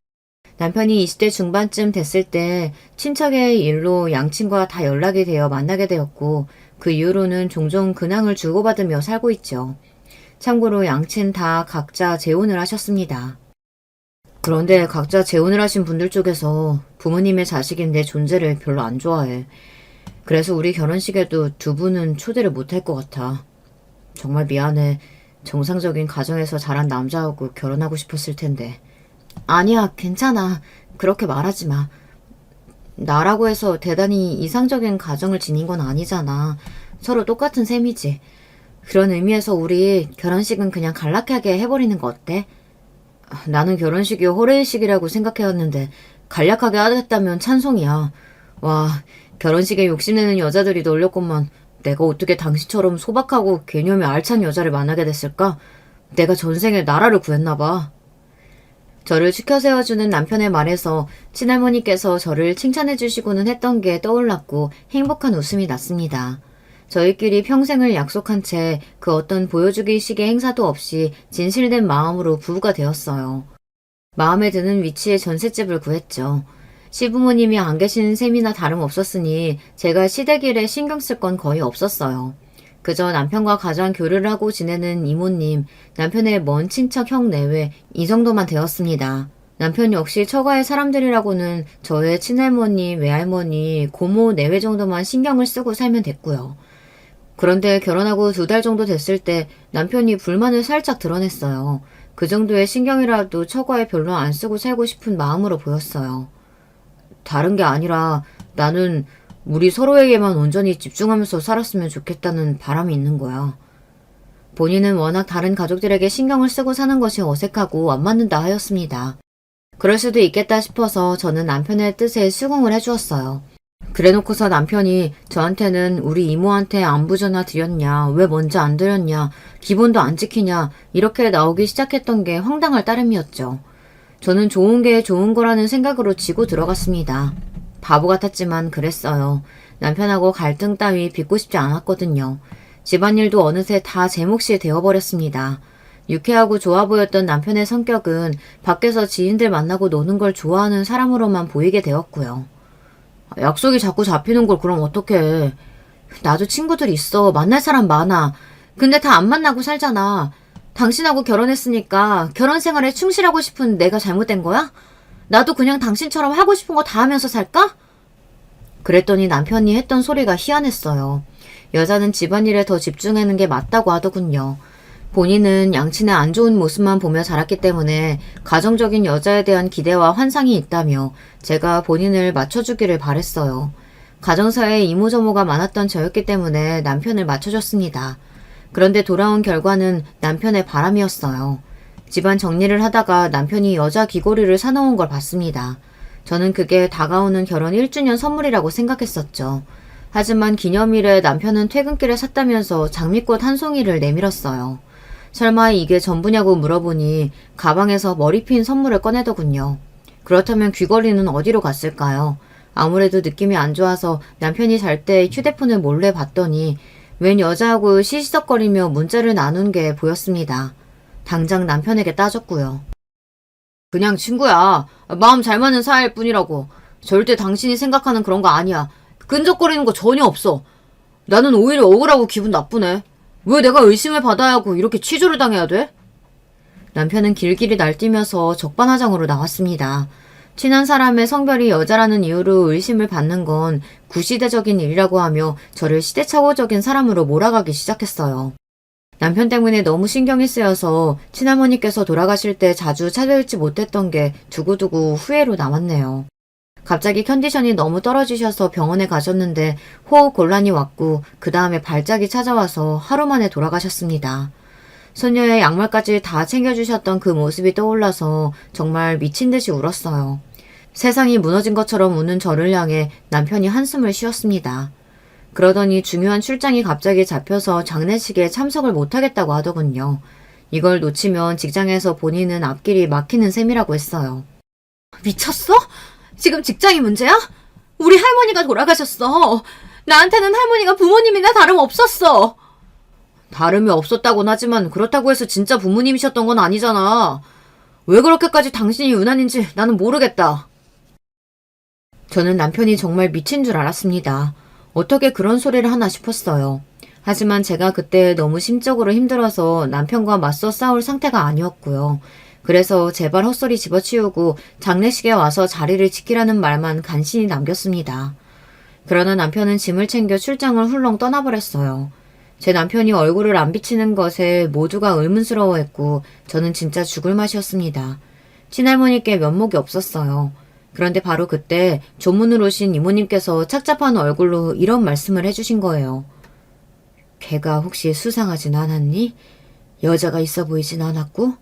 남편이 20대 중반쯤 됐을 때 친척의 일로 양친과 다 연락이 되어 만나게 되었고 그 이후로는 종종 근황을 주고받으며 살고 있죠. 참고로 양친 다 각자 재혼을 하셨습니다. 그런데 각자 재혼을 하신 분들 쪽에서 부모님의 자식인 내 존재를 별로 안 좋아해. 그래서 우리 결혼식에도 두 분은 초대를 못할 것 같아. 정말 미안해. 정상적인 가정에서 자란 남자하고 결혼하고 싶었을 텐데. 아니야, 괜찮아. 그렇게 말하지 마. 나라고 해서 대단히 이상적인 가정을 지닌 건 아니잖아. 서로 똑같은 셈이지. 그런 의미에서 우리 결혼식은 그냥 간략하게 해버리는 거 어때? 나는 결혼식이 호레이식이라고 생각해왔는데 간략하게 하겠다면 찬송이야. 와, 결혼식에 욕심내는 여자들이 널렸건만 내가 어떻게 당신처럼 소박하고 개념이 알찬 여자를 만나게 됐을까? 내가 전생에 나라를 구했나봐. 저를 추켜 세워주는 남편의 말에서 친할머니께서 저를 칭찬해주시고는 했던 게 떠올랐고 행복한 웃음이 났습니다. 저희끼리 평생을 약속한 채 그 어떤 보여주기식의 행사도 없이 진실된 마음으로 부부가 되었어요. 마음에 드는 위치에 전셋집을 구했죠. 시부모님이 안 계시는 셈이나 다름없었으니 제가 시댁일에 신경 쓸 건 거의 없었어요. 그저 남편과 가장 교류를 하고 지내는 이모님, 남편의 먼 친척 형 내외 이 정도만 되었습니다. 남편 역시 처가의 사람들이라고는 저의 친할머니, 외할머니, 고모 내외 정도만 신경을 쓰고 살면 됐고요. 그런데 결혼하고 2달 정도 됐을 때 남편이 불만을 살짝 드러냈어요. 그 정도의 신경이라도 처가에 별로 안 쓰고 살고 싶은 마음으로 보였어요. 다른 게 아니라 나는 우리 서로에게만 온전히 집중하면서 살았으면 좋겠다는 바람이 있는 거야. 본인은 워낙 다른 가족들에게 신경을 쓰고 사는 것이 어색하고 안 맞는다 하였습니다. 그럴 수도 있겠다 싶어서 저는 남편의 뜻에 수긍을 해주었어요. 그래놓고서 남편이 저한테는 우리 이모한테 안부 전화 드렸냐, 왜 먼저 안 드렸냐, 기본도 안 지키냐 이렇게 나오기 시작했던 게 황당할 따름이었죠. 저는 좋은 게 좋은 거라는 생각으로 지고 들어갔습니다. 바보 같았지만 그랬어요. 남편하고 갈등 따위 빚고 싶지 않았거든요. 집안일도 어느새 다 제 몫이 되어버렸습니다. 유쾌하고 좋아 보였던 남편의 성격은 밖에서 지인들 만나고 노는 걸 좋아하는 사람으로만 보이게 되었고요. 약속이 자꾸 잡히는 걸 그럼 어떡해. 나도 친구들 있어. 만날 사람 많아. 근데 다 안 만나고 살잖아. 당신하고 결혼했으니까 결혼 생활에 충실하고 싶은 내가 잘못된 거야? 나도 그냥 당신처럼 하고 싶은 거 다 하면서 살까? 그랬더니 남편이 했던 소리가 희한했어요. 여자는 집안일에 더 집중하는 게 맞다고 하더군요. 본인은 양친의 안 좋은 모습만 보며 자랐기 때문에 가정적인 여자에 대한 기대와 환상이 있다며 제가 본인을 맞춰주기를 바랬어요. 가정사에 이모저모가 많았던 저였기 때문에 남편을 맞춰줬습니다. 그런데 돌아온 결과는 남편의 바람이었어요. 집안 정리를 하다가 남편이 여자 귀걸이를 사놓은 걸 봤습니다. 저는 그게 다가오는 결혼 1주년 선물이라고 생각했었죠. 하지만 기념일에 남편은 퇴근길에 샀다면서 장미꽃 한 송이를 내밀었어요. 설마 이게 전부냐고 물어보니 가방에서 머리핀 선물을 꺼내더군요. 그렇다면 귀걸이는 어디로 갔을까요? 아무래도 느낌이 안 좋아서 남편이 잘 때 휴대폰을 몰래 봤더니 웬 여자하고 시시석거리며 문자를 나눈 게 보였습니다. 당장 남편에게 따졌고요. 그냥 친구야. 마음 잘 맞는 사이일 뿐이라고. 절대 당신이 생각하는 그런 거 아니야. 끈적거리는 거 전혀 없어. 나는 오히려 억울하고 기분 나쁘네. 왜 내가 의심을 받아야 하고 이렇게 취조를 당해야 돼? 남편은 길길이 날뛰면서 적반하장으로 나왔습니다. 친한 사람의 성별이 여자라는 이유로 의심을 받는 건 구시대적인 일이라고 하며 저를 시대착오적인 사람으로 몰아가기 시작했어요. 남편 때문에 너무 신경이 쓰여서 친할머니께서 돌아가실 때 자주 찾아뵙지 못했던 게 두고두고 후회로 남았네요. 갑자기 컨디션이 너무 떨어지셔서 병원에 가셨는데 호흡 곤란이 왔고 그 다음에 발작이 찾아와서 하루 만에 돌아가셨습니다. 소녀의 양말까지 다 챙겨주셨던 그 모습이 떠올라서 정말 미친 듯이 울었어요. 세상이 무너진 것처럼 우는 저를 향해 남편이 한숨을 쉬었습니다. 그러더니 중요한 출장이 갑자기 잡혀서 장례식에 참석을 못하겠다고 하더군요. 이걸 놓치면 직장에서 본인은 앞길이 막히는 셈이라고 했어요. 미쳤어? 지금 직장이 문제야? 우리 할머니가 돌아가셨어. 나한테는 할머니가 부모님이나 다름없었어. 다름이 없었다곤 하지만 그렇다고 해서 진짜 부모님이셨던 건 아니잖아. 왜 그렇게까지 당신이 유난인지 나는 모르겠다. 저는 남편이 정말 미친 줄 알았습니다. 어떻게 그런 소리를 하나 싶었어요. 하지만 제가 그때 너무 심적으로 힘들어서 남편과 맞서 싸울 상태가 아니었고요. 그래서 제발 헛소리 집어치우고 장례식에 와서 자리를 지키라는 말만 간신히 남겼습니다. 그러나 남편은 짐을 챙겨 출장을 훌렁 떠나버렸어요. 제 남편이 얼굴을 안 비치는 것에 모두가 의문스러워했고 저는 진짜 죽을 맛이었습니다. 친할머니께 면목이 없었어요. 그런데 바로 그때 조문을 오신 이모님께서 착잡한 얼굴로 이런 말씀을 해주신 거예요. 걔가 혹시 수상하진 않았니? 여자가 있어 보이진 않았고?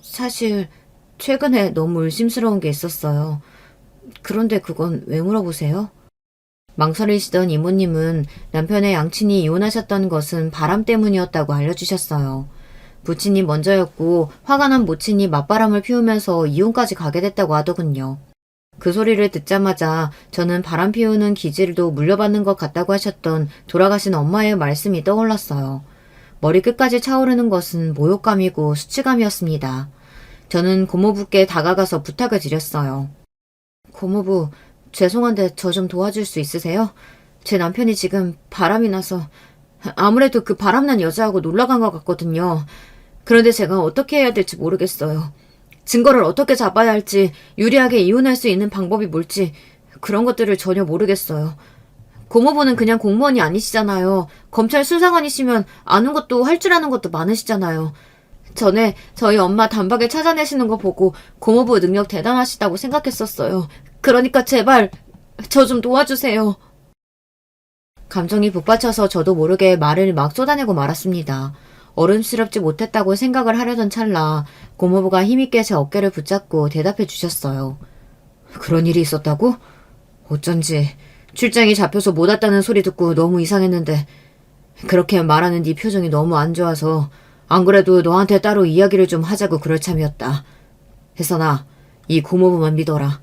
사실 최근에 너무 의심스러운 게 있었어요. 그런데 그건 왜 물어보세요? 망설이시던 이모님은 남편의 양친이 이혼하셨던 것은 바람 때문이었다고 알려주셨어요. 부친이 먼저였고 화가 난 모친이 맞바람을 피우면서 이혼까지 가게 됐다고 하더군요. 그 소리를 듣자마자 저는 바람 피우는 기질도 물려받는 것 같다고 하셨던 돌아가신 엄마의 말씀이 떠올랐어요. 머리 끝까지 차오르는 것은 모욕감이고 수치감이었습니다. 저는 고모부께 다가가서 부탁을 드렸어요. 고모부, 죄송한데 저 좀 도와줄 수 있으세요? 제 남편이 지금 바람이 나서 아무래도 그 바람난 여자하고 놀러간 것 같거든요. 그런데 제가 어떻게 해야 될지 모르겠어요. 증거를 어떻게 잡아야 할지, 유리하게 이혼할 수 있는 방법이 뭘지 그런 것들을 전혀 모르겠어요. 고모부는 그냥 공무원이 아니시잖아요. 검찰 수사관이시면 아는 것도 할 줄 아는 것도 많으시잖아요. 전에 저희 엄마 단박에 찾아내시는 거 보고 고모부 능력 대단하시다고 생각했었어요. 그러니까 제발 저 좀 도와주세요. 감정이 북받쳐서 저도 모르게 말을 막 쏟아내고 말았습니다. 어른스럽지 못했다고 생각을 하려던 찰나 고모부가 힘있게 제 어깨를 붙잡고 대답해 주셨어요. 그런 일이 있었다고? 어쩐지 출장이 잡혀서 못 왔다는 소리 듣고 너무 이상했는데 그렇게 말하는 네 표정이 너무 안 좋아서 안 그래도 너한테 따로 이야기를 좀 하자고 그럴 참이었다. 혜선아, 이 고모부만 믿어라.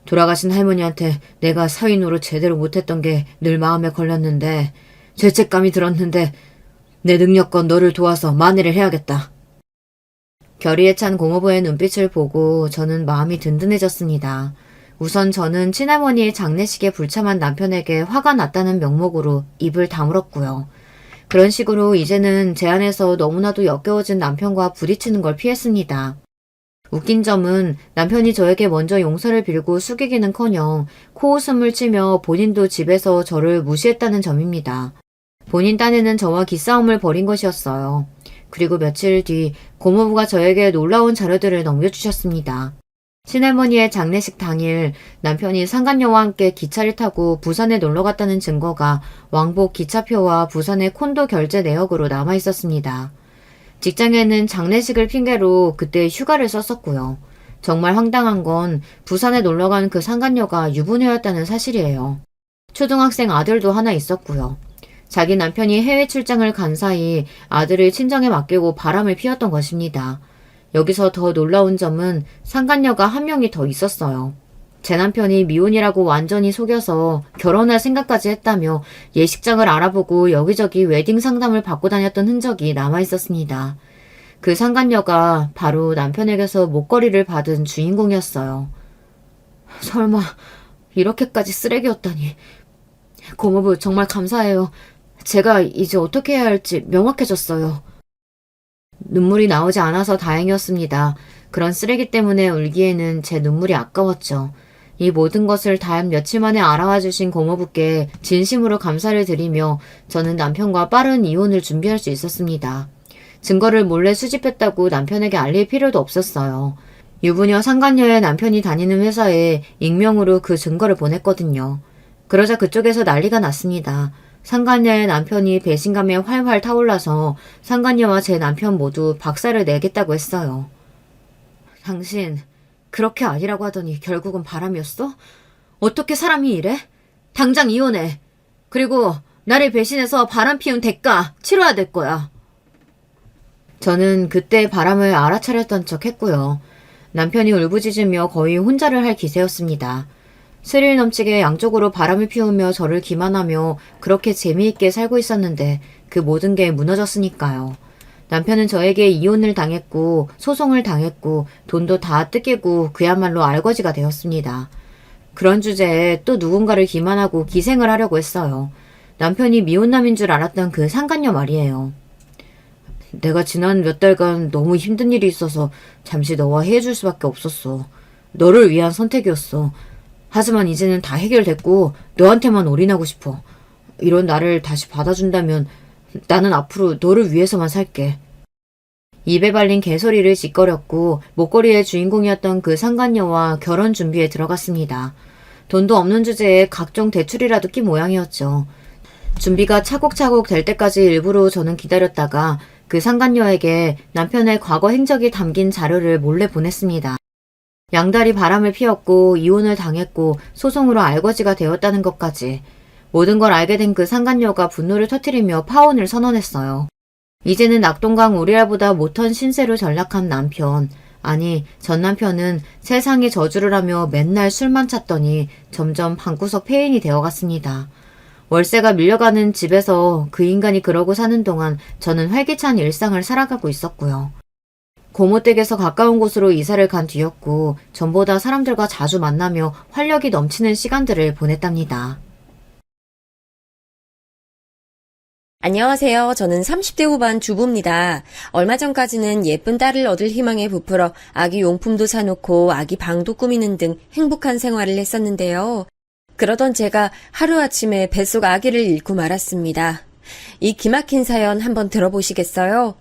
돌아가신 할머니한테 내가 사위 노릇 제대로 못했던 게 늘 마음에 걸렸는데 죄책감이 들었는데 내 능력껏 너를 도와서 만회를 해야겠다. 결의에 찬 고모부의 눈빛을 보고 저는 마음이 든든해졌습니다. 우선 저는 친할머니의 장례식에 불참한 남편에게 화가 났다는 명목으로 입을 다물었고요. 그런 식으로 이제는 제 안에서 너무나도 역겨워진 남편과 부딪히는 걸 피했습니다. 웃긴 점은 남편이 저에게 먼저 용서를 빌고 숙이기는커녕 코웃음을 치며 본인도 집에서 저를 무시했다는 점입니다. 본인 딴에는 저와 기싸움을 벌인 것이었어요. 그리고 며칠 뒤 고모부가 저에게 놀라운 자료들을 넘겨주셨습니다. 친할머니의 장례식 당일 남편이 상간녀와 함께 기차를 타고 부산에 놀러갔다는 증거가 왕복 기차표와 부산의 콘도 결제 내역으로 남아있었습니다. 직장에는 장례식을 핑계로 그때 휴가를 썼었고요. 정말 황당한 건 부산에 놀러간 그 상간녀가 유부녀였다는 사실이에요. 초등학생 아들도 하나 있었고요. 자기 남편이 해외 출장을 간 사이 아들을 친정에 맡기고 바람을 피웠던 것입니다. 여기서 더 놀라운 점은 상간녀가 한 명이 더 있었어요. 제 남편이 미혼이라고 완전히 속여서 결혼할 생각까지 했다며 예식장을 알아보고 여기저기 웨딩 상담을 받고 다녔던 흔적이 남아있었습니다. 그 상간녀가 바로 남편에게서 목걸이를 받은 주인공이었어요. 설마 이렇게까지 쓰레기였다니. 고모부 정말 감사해요. 제가 이제 어떻게 해야 할지 명확해졌어요. 눈물이 나오지 않아서 다행이었습니다. 그런 쓰레기 때문에 울기에는 제 눈물이 아까웠죠. 이 모든 것을 단 며칠 만에 알아와 주신 고모부께 진심으로 감사를 드리며 저는 남편과 빠른 이혼을 준비할 수 있었습니다. 증거를 몰래 수집했다고 남편에게 알릴 필요도 없었어요. 유부녀 상간녀의 남편이 다니는 회사에 익명으로 그 증거를 보냈거든요. 그러자 그쪽에서 난리가 났습니다. 상간녀의 남편이 배신감에 활활 타올라서 상간녀와 제 남편 모두 박살을 내겠다고 했어요. 당신 그렇게 아니라고 하더니 결국은 바람이었어? 어떻게 사람이 이래? 당장 이혼해. 그리고 나를 배신해서 바람 피운 대가 치러야 될 거야. 저는 그때 바람을 알아차렸던 척 했고요. 남편이 울부짖으며 거의 혼자를 할 기세였습니다. 스릴 넘치게 양쪽으로 바람을 피우며 저를 기만하며 그렇게 재미있게 살고 있었는데 그 모든 게 무너졌으니까요. 남편은 저에게 이혼을 당했고 소송을 당했고 돈도 다 뜯기고 그야말로 알거지가 되었습니다. 그런 주제에 또 누군가를 기만하고 기생을 하려고 했어요. 남편이 미혼남인 줄 알았던 그 상간녀 말이에요. 내가 지난 몇 달간 너무 힘든 일이 있어서 잠시 너와 헤어질 수밖에 없었어. 너를 위한 선택이었어. 하지만 이제는 다 해결됐고 너한테만 올인하고 싶어. 이런 나를 다시 받아준다면 나는 앞으로 너를 위해서만 살게. 입에 발린 개소리를 짓거렸고 목걸이의 주인공이었던 그 상간녀와 결혼 준비에 들어갔습니다. 돈도 없는 주제에 각종 대출이라도 낀 모양이었죠. 준비가 차곡차곡 될 때까지 일부러 저는 기다렸다가 그 상간녀에게 남편의 과거 행적이 담긴 자료를 몰래 보냈습니다. 양다리 바람을 피웠고 이혼을 당했고 소송으로 알거지가 되었다는 것까지. 모든 걸 알게 된 그 상간녀가 분노를 터뜨리며 파혼을 선언했어요. 이제는 낙동강 오리알보다 못한 신세로 전락한 남편. 아니, 전 남편은 세상에 저주를 하며 맨날 술만 찾더니 점점 방구석 폐인이 되어갔습니다. 월세가 밀려가는 집에서 그 인간이 그러고 사는 동안 저는 활기찬 일상을 살아가고 있었고요. 고모댁에서 가까운 곳으로 이사를 간 뒤였고 전보다 사람들과 자주 만나며 활력이 넘치는 시간들을 보냈답니다. 안녕하세요. 저는 30대 후반 주부입니다. 얼마 전까지는 예쁜 딸을 얻을 희망에 부풀어 아기 용품도 사놓고 아기 방도 꾸미는 등 행복한 생활을 했었는데요. 그러던 제가 하루아침에 뱃속 아기를 잃고 말았습니다. 이 기막힌 사연 한번 들어보시겠어요?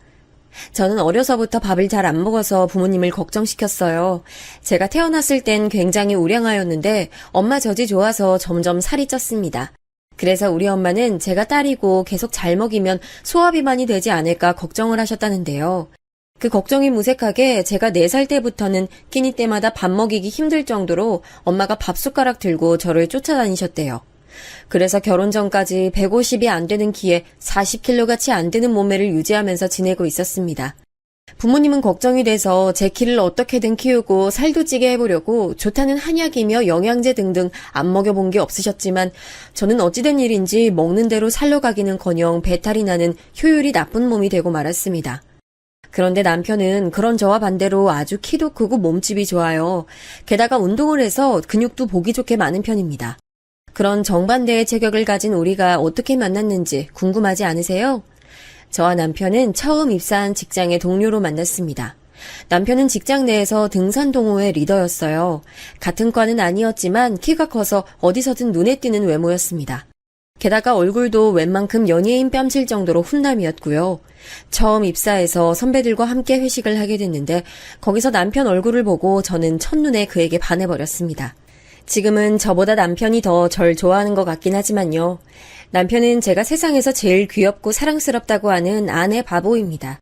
저는 어려서부터 밥을 잘 안 먹어서 부모님을 걱정시켰어요. 제가 태어났을 땐 굉장히 우량하였는데 엄마 젖이 좋아서 점점 살이 쪘습니다. 그래서 우리 엄마는 제가 딸이고 계속 잘 먹이면 소화비만이 되지 않을까 걱정을 하셨다는데요. 그 걱정이 무색하게 제가 4살 때부터는 끼니 때마다 밥 먹이기 힘들 정도로 엄마가 밥숟가락 들고 저를 쫓아다니셨대요. 그래서 결혼 전까지 150이 안 되는 키에 40kg같이 안 되는 몸매를 유지하면서 지내고 있었습니다. 부모님은 걱정이 돼서 제 키를 어떻게든 키우고 살도 찌게 해보려고 좋다는 한약이며 영양제 등등 안 먹여본 게 없으셨지만 저는 어찌된 일인지 먹는 대로 살로 가기는커녕 배탈이 나는 효율이 나쁜 몸이 되고 말았습니다. 그런데 남편은 그런 저와 반대로 아주 키도 크고 몸집이 좋아요. 게다가 운동을 해서 근육도 보기 좋게 많은 편입니다. 그런 정반대의 체격을 가진 우리가 어떻게 만났는지 궁금하지 않으세요? 저와 남편은 처음 입사한 직장의 동료로 만났습니다. 남편은 직장 내에서 등산 동호회 리더였어요. 같은 과는 아니었지만 키가 커서 어디서든 눈에 띄는 외모였습니다. 게다가 얼굴도 웬만큼 연예인 뺨칠 정도로 훈남이었고요. 처음 입사해서 선배들과 함께 회식을 하게 됐는데 거기서 남편 얼굴을 보고 저는 첫눈에 그에게 반해버렸습니다. 지금은 저보다 남편이 더 절 좋아하는 것 같긴 하지만요. 남편은 제가 세상에서 제일 귀엽고 사랑스럽다고 하는 아내 바보입니다.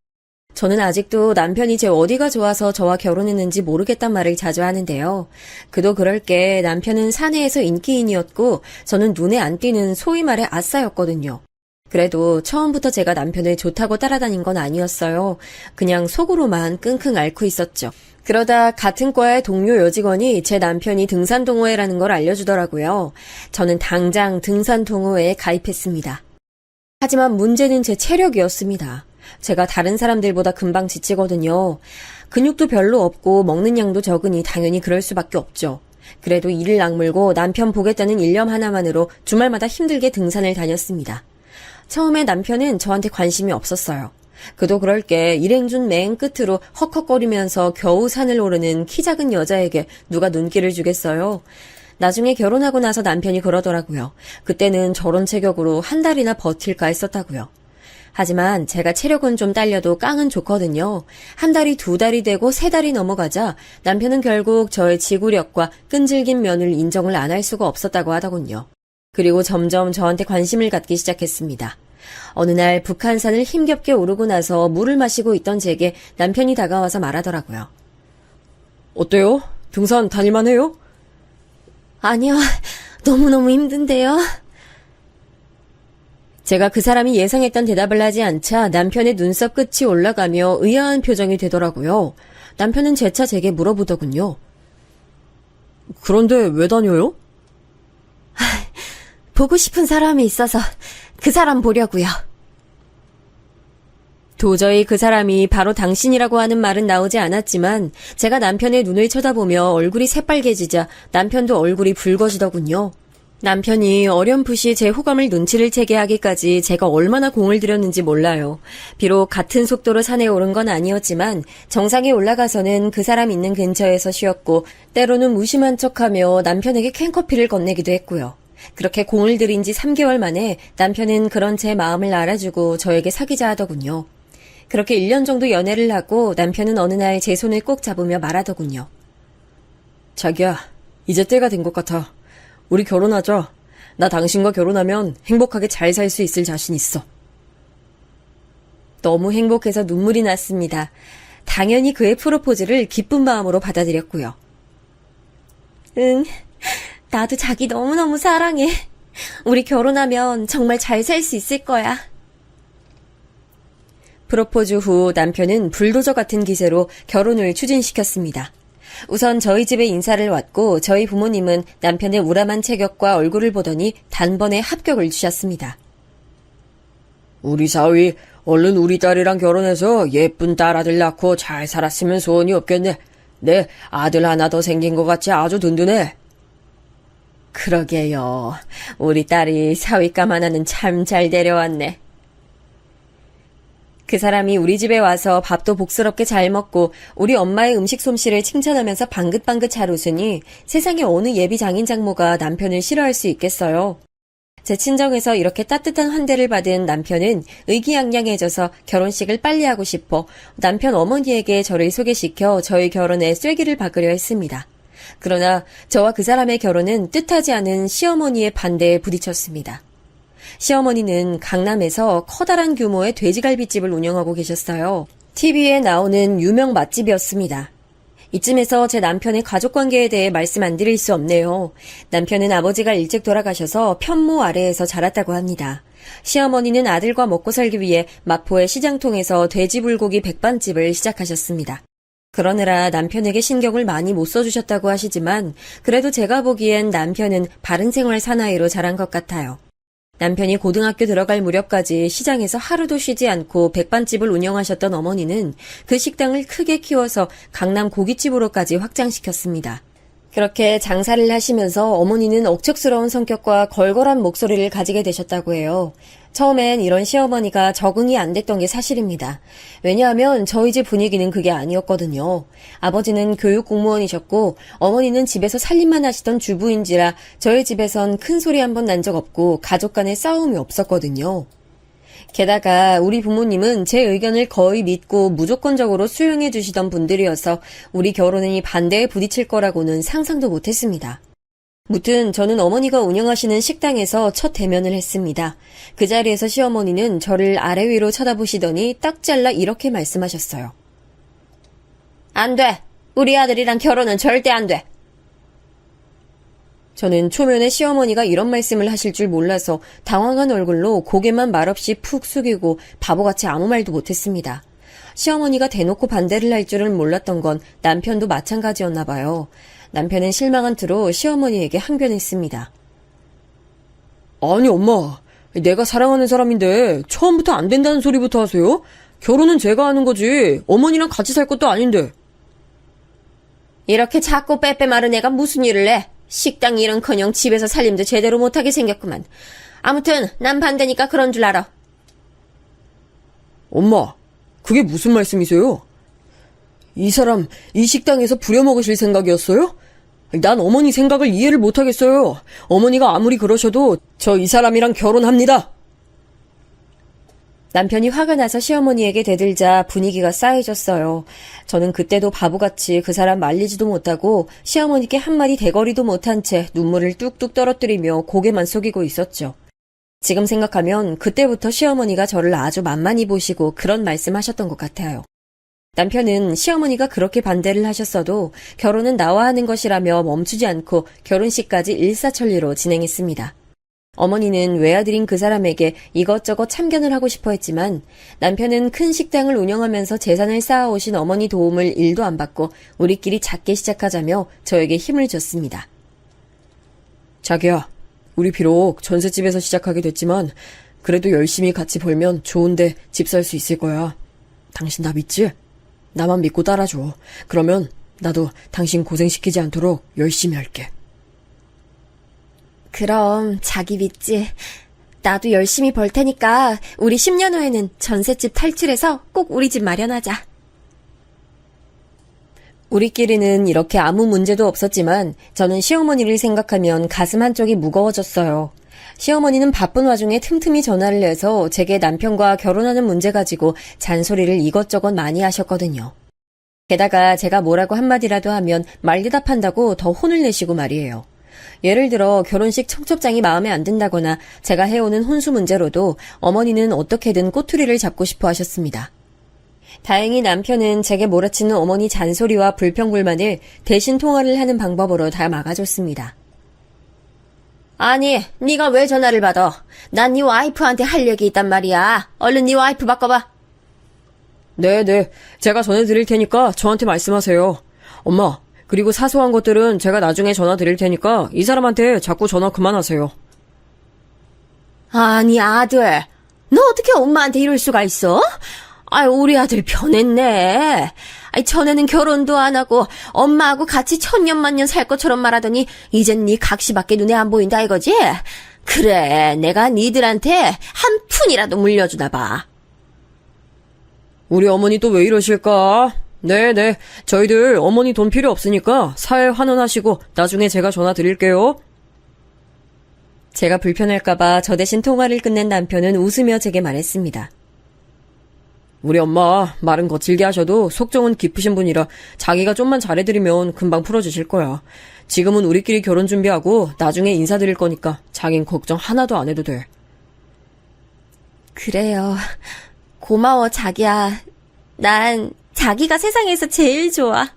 저는 아직도 남편이 제 어디가 좋아서 저와 결혼했는지 모르겠단 말을 자주 하는데요. 그도 그럴 게 남편은 사내에서 인기인이었고 저는 눈에 안 띄는 소위 말해 아싸였거든요. 그래도 처음부터 제가 남편을 좋다고 따라다닌 건 아니었어요. 그냥 속으로만 끙끙 앓고 있었죠. 그러다 같은 과의 동료 여직원이 제 남편이 등산 동호회라는 걸 알려주더라고요. 저는 당장 등산 동호회에 가입했습니다. 하지만 문제는 제 체력이었습니다. 제가 다른 사람들보다 금방 지치거든요. 근육도 별로 없고 먹는 양도 적으니 당연히 그럴 수밖에 없죠. 그래도 이를 악물고 남편 보겠다는 일념 하나만으로 주말마다 힘들게 등산을 다녔습니다. 처음에 남편은 저한테 관심이 없었어요. 그도 그럴 게 일행준 맨 끝으로 헉헉거리면서 겨우 산을 오르는 키 작은 여자에게 누가 눈길을 주겠어요. 나중에 결혼하고 나서 남편이 그러더라고요. 그때는 저런 체격으로 한 달이나 버틸까 했었다고요. 하지만 제가 체력은 좀 딸려도 깡은 좋거든요. 한 달이 2달이 되고 3달이 넘어가자 남편은 결국 저의 지구력과 끈질긴 면을 인정을 안 할 수가 없었다고 하더군요. 그리고 점점 저한테 관심을 갖기 시작했습니다. 어느 날 북한산을 힘겹게 오르고 나서 물을 마시고 있던 제게 남편이 다가와서 말하더라고요. 어때요? 등산 다닐만 해요? 아니요. 너무너무 힘든데요. 제가 그 사람이 예상했던 대답을 하지 않자 남편의 눈썹 끝이 올라가며 의아한 표정이 되더라고요. 남편은 재차 제게 물어보더군요. 그런데 왜 다녀요? 보고 싶은 사람이 있어서 그 사람 보려고요. 도저히 그 사람이 바로 당신이라고 하는 말은 나오지 않았지만 제가 남편의 눈을 쳐다보며 얼굴이 새빨개지자 남편도 얼굴이 붉어지더군요. 남편이 어렴풋이 제 호감을 눈치를 채게 하기까지 제가 얼마나 공을 들였는지 몰라요. 비록 같은 속도로 산에 오른 건 아니었지만 정상에 올라가서는 그 사람 있는 근처에서 쉬었고 때로는 무심한 척하며 남편에게 캔커피를 건네기도 했고요. 그렇게 공을 들인 지 3개월 만에 남편은 그런 제 마음을 알아주고 저에게 사귀자 하더군요. 그렇게 1년 정도 연애를 하고 남편은 어느 날 제 손을 꼭 잡으며 말하더군요. 자기야, 이제 때가 된 것 같아. 우리 결혼하자. 나 당신과 결혼하면 행복하게 잘 살 수 있을 자신 있어. 너무 행복해서 눈물이 났습니다. 당연히 그의 프로포즈를 기쁜 마음으로 받아들였고요. 응, 나도 자기 너무너무 사랑해. 우리 결혼하면 정말 잘 살 수 있을 거야. 프로포즈 후 남편은 불도저 같은 기세로 결혼을 추진시켰습니다. 우선 저희 집에 인사를 왔고 저희 부모님은 남편의 우람한 체격과 얼굴을 보더니 단번에 합격을 주셨습니다. 우리 사위, 얼른 우리 딸이랑 결혼해서 예쁜 딸아들 낳고 잘 살았으면 소원이 없겠네. 내 아들 하나 더 생긴 것 같이 아주 든든해. 그러게요. 우리 딸이 사위감 하나는 참 잘 데려왔네. 그 사람이 우리 집에 와서 밥도 복스럽게 잘 먹고 우리 엄마의 음식 솜씨를 칭찬하면서 방긋방긋 잘 웃으니 세상에 어느 예비 장인 장모가 남편을 싫어할 수 있겠어요. 제 친정에서 이렇게 따뜻한 환대를 받은 남편은 의기양양해져서 결혼식을 빨리 하고 싶어 남편 어머니에게 저를 소개시켜 저희 결혼에 쐐기를 박으려 했습니다. 그러나 저와 그 사람의 결혼은 뜻하지 않은 시어머니의 반대에 부딪혔습니다. 시어머니는 강남에서 커다란 규모의 돼지갈비집을 운영하고 계셨어요. TV에 나오는 유명 맛집이었습니다. 이쯤에서 제 남편의 가족관계에 대해 말씀 안 드릴 수 없네요. 남편은 아버지가 일찍 돌아가셔서 편모 아래에서 자랐다고 합니다. 시어머니는 아들과 먹고 살기 위해 마포의 시장통에서 돼지불고기 백반집을 시작하셨습니다. 그러느라 남편에게 신경을 많이 못 써주셨다고 하시지만 그래도 제가 보기엔 남편은 바른 생활 사나이로 자란 것 같아요. 남편이 고등학교 들어갈 무렵까지 시장에서 하루도 쉬지 않고 백반집을 운영하셨던 어머니는 그 식당을 크게 키워서 강남 고깃집으로까지 확장시켰습니다. 그렇게 장사를 하시면서 어머니는 억척스러운 성격과 걸걸한 목소리를 가지게 되셨다고 해요. 처음엔 이런 시어머니가 적응이 안 됐던 게 사실입니다. 왜냐하면 저희 집 분위기는 그게 아니었거든요. 아버지는 교육 공무원이셨고 어머니는 집에서 살림만 하시던 주부인지라 저희 집에선 큰 소리 한 번 난 적 없고 가족 간의 싸움이 없었거든요. 게다가 우리 부모님은 제 의견을 거의 믿고 무조건적으로 수용해 주시던 분들이어서 우리 결혼이 반대에 부딪힐 거라고는 상상도 못했습니다. 무튼 저는 어머니가 운영하시는 식당에서 첫 대면을 했습니다. 그 자리에서 시어머니는 저를 아래 위로 쳐다보시더니 딱 잘라 이렇게 말씀하셨어요. 안 돼. 우리 아들이랑 결혼은 절대 안 돼. 저는 초면에 시어머니가 이런 말씀을 하실 줄 몰라서 당황한 얼굴로 고개만 말없이 푹 숙이고 바보같이 아무 말도 못했습니다. 시어머니가 대놓고 반대를 할 줄은 몰랐던 건 남편도 마찬가지였나 봐요. 남편은 실망한 투로 시어머니에게 항변했습니다. 아니 엄마, 내가 사랑하는 사람인데 처음부터 안 된다는 소리부터 하세요? 결혼은 제가 하는 거지 어머니랑 같이 살 것도 아닌데. 이렇게 자꾸 빼빼 마른 애가 무슨 일을 해? 식당 일은커녕 집에서 살림도 제대로 못하게 생겼구만. 아무튼 난 반대니까 그런 줄 알아. 엄마, 그게 무슨 말씀이세요? 이 사람 이 식당에서 부려먹으실 생각이었어요? 난 어머니 생각을 이해를 못하겠어요. 어머니가 아무리 그러셔도 저 이 사람이랑 결혼합니다. 남편이 화가 나서 시어머니에게 대들자 분위기가 싸해졌어요. 저는 그때도 바보같이 그 사람 말리지도 못하고 시어머니께 한마디 대거리도 못한 채 눈물을 뚝뚝 떨어뜨리며 고개만 숙이고 있었죠. 지금 생각하면 그때부터 시어머니가 저를 아주 만만히 보시고 그런 말씀하셨던 것 같아요. 남편은 시어머니가 그렇게 반대를 하셨어도 결혼은 나와 하는 것이라며 멈추지 않고 결혼식까지 일사천리로 진행했습니다. 어머니는 외아들인 그 사람에게 이것저것 참견을 하고 싶어 했지만 남편은 큰 식당을 운영하면서 재산을 쌓아오신 어머니 도움을 일도 안 받고 우리끼리 작게 시작하자며 저에게 힘을 줬습니다. 자기야, 우리 비록 전셋집에서 시작하게 됐지만 그래도 열심히 같이 벌면 좋은데 집 살 수 있을 거야. 당신 나 믿지? 나만 믿고 따라줘. 그러면 나도 당신 고생시키지 않도록 열심히 할게. 그럼 자기 믿지. 나도 열심히 벌 테니까 우리 10년 후에는 전셋집 탈출해서 꼭 우리 집 마련하자. 우리끼리는 이렇게 아무 문제도 없었지만 저는 시어머니를 생각하면 가슴 한쪽이 무거워졌어요. 시어머니는 바쁜 와중에 틈틈이 전화를 해서 제게 남편과 결혼하는 문제 가지고 잔소리를 이것저것 많이 하셨거든요. 게다가 제가 뭐라고 한마디라도 하면 말대답한다고 더 혼을 내시고 말이에요. 예를 들어 결혼식 청첩장이 마음에 안 든다거나 제가 해오는 혼수 문제로도 어머니는 어떻게든 꼬투리를 잡고 싶어 하셨습니다. 다행히 남편은 제게 몰아치는 어머니 잔소리와 불평불만을 대신 통화를 하는 방법으로 다 막아줬습니다. 아니, 네가 왜 전화를 받아? 난 네 와이프한테 할 얘기 있단 말이야. 얼른 네 와이프 바꿔봐. 네. 제가 전해드릴 테니까 저한테 말씀하세요. 엄마, 그리고 사소한 것들은 제가 나중에 전화 드릴 테니까 이 사람한테 자꾸 전화 그만하세요. 아니, 아들. 너 어떻게 엄마한테 이럴 수가 있어? 아유, 우리 아들 변했네. 아이, 전에는 결혼도 안 하고 엄마하고 같이 천년만년 살 것처럼 말하더니 이젠 네 각시밖에 눈에 안 보인다 이거지? 그래, 내가 니들한테 한 푼이라도 물려주나 봐. 우리 어머니 또 왜 이러실까? 네. 저희들 어머니 돈 필요 없으니까 사회 환원하시고 나중에 제가 전화 드릴게요. 제가 불편할까봐 저 대신 통화를 끝낸 남편은 웃으며 제게 말했습니다. 우리 엄마 말은 거칠게 하셔도 속정은 깊으신 분이라 자기가 좀만 잘해드리면 금방 풀어주실 거야. 지금은 우리끼리 결혼 준비하고 나중에 인사드릴 거니까 자긴 걱정 하나도 안 해도 돼. 그래요. 고마워, 자기야. 난 자기가 세상에서 제일 좋아.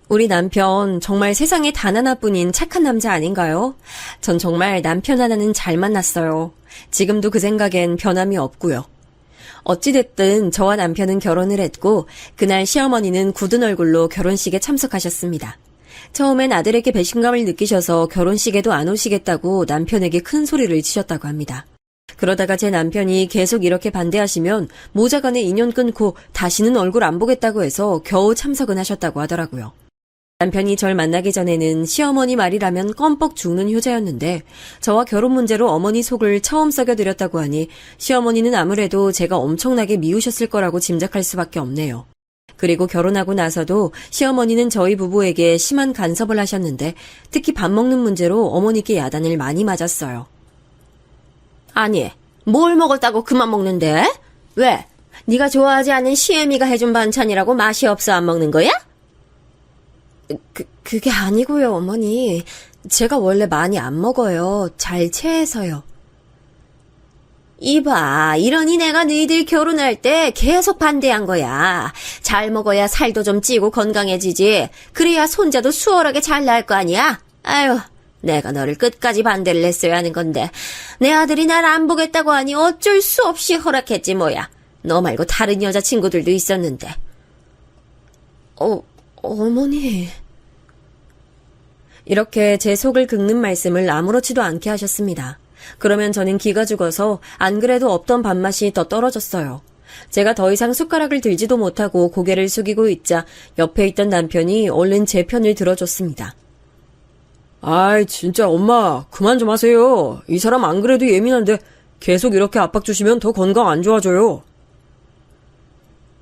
우리 남편 정말 세상에 단 하나뿐인 착한 남자 아닌가요? 전 정말 남편 하나는 잘 만났어요. 지금도 그 생각엔 변함이 없고요. 어찌됐든 저와 남편은 결혼을 했고 그날 시어머니는 굳은 얼굴로 결혼식에 참석하셨습니다. 처음엔 아들에게 배신감을 느끼셔서 결혼식에도 안 오시겠다고 남편에게 큰 소리를 치셨다고 합니다. 그러다가 제 남편이 계속 이렇게 반대하시면 모자간에 인연 끊고 다시는 얼굴 안 보겠다고 해서 겨우 참석은 하셨다고 하더라고요. 남편이 절 만나기 전에는 시어머니 말이라면 껌뻑 죽는 효자였는데 저와 결혼 문제로 어머니 속을 처음 썩여드렸다고 하니 시어머니는 아무래도 제가 엄청나게 미우셨을 거라고 짐작할 수밖에 없네요. 그리고 결혼하고 나서도 시어머니는 저희 부부에게 심한 간섭을 하셨는데 특히 밥 먹는 문제로 어머니께 야단을 많이 맞았어요. 아니, 뭘 먹었다고 그만 먹는데? 왜? 네가 좋아하지 않는 시애미가 해준 반찬이라고 맛이 없어 안 먹는 거야? 그게 아니고요, 어머니. 제가 원래 많이 안 먹어요. 잘 체해서요. 이봐, 이러니 내가 너희들 결혼할 때 계속 반대한 거야. 잘 먹어야 살도 좀 찌고 건강해지지. 그래야 손자도 수월하게 잘 낳을 거 아니야? 아유, 내가 너를 끝까지 반대를 했어야 하는 건데 내 아들이 날 안 보겠다고 하니 어쩔 수 없이 허락했지 뭐야. 너 말고 다른 여자친구들도 있었는데. 어머니... 이렇게 제 속을 긁는 말씀을 아무렇지도 않게 하셨습니다. 그러면 저는 기가 죽어서 안 그래도 없던 밥맛이 더 떨어졌어요. 제가 더 이상 숟가락을 들지도 못하고 고개를 숙이고 있자 옆에 있던 남편이 얼른 제 편을 들어줬습니다. 아이, 진짜 엄마 그만 좀 하세요. 이 사람 안 그래도 예민한데 계속 이렇게 압박 주시면 더 건강 안 좋아져요.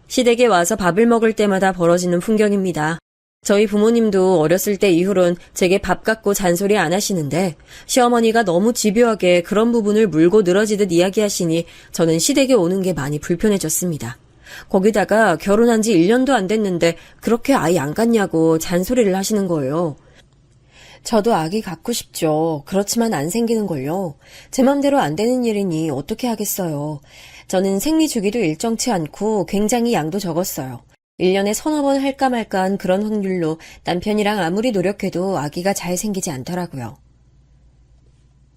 시댁에 와서 밥을 먹을 때마다 벌어지는 풍경입니다. 저희 부모님도 어렸을 때 이후론 제게 밥 갖고 잔소리 안 하시는데 시어머니가 너무 집요하게 그런 부분을 물고 늘어지듯 이야기하시니 저는 시댁에 오는 게 많이 불편해졌습니다. 거기다가 결혼한 지 1년도 안 됐는데 그렇게 아이 안 갖냐고 잔소리를 하시는 거예요. 저도 아기 갖고 싶죠. 그렇지만 안 생기는걸요. 제 맘대로 안 되는 일이니 어떻게 하겠어요. 저는 생리 주기도 일정치 않고 굉장히 양도 적었어요. 1년에 서너 번 할까 말까한 그런 확률로 남편이랑 아무리 노력해도 아기가 잘 생기지 않더라고요.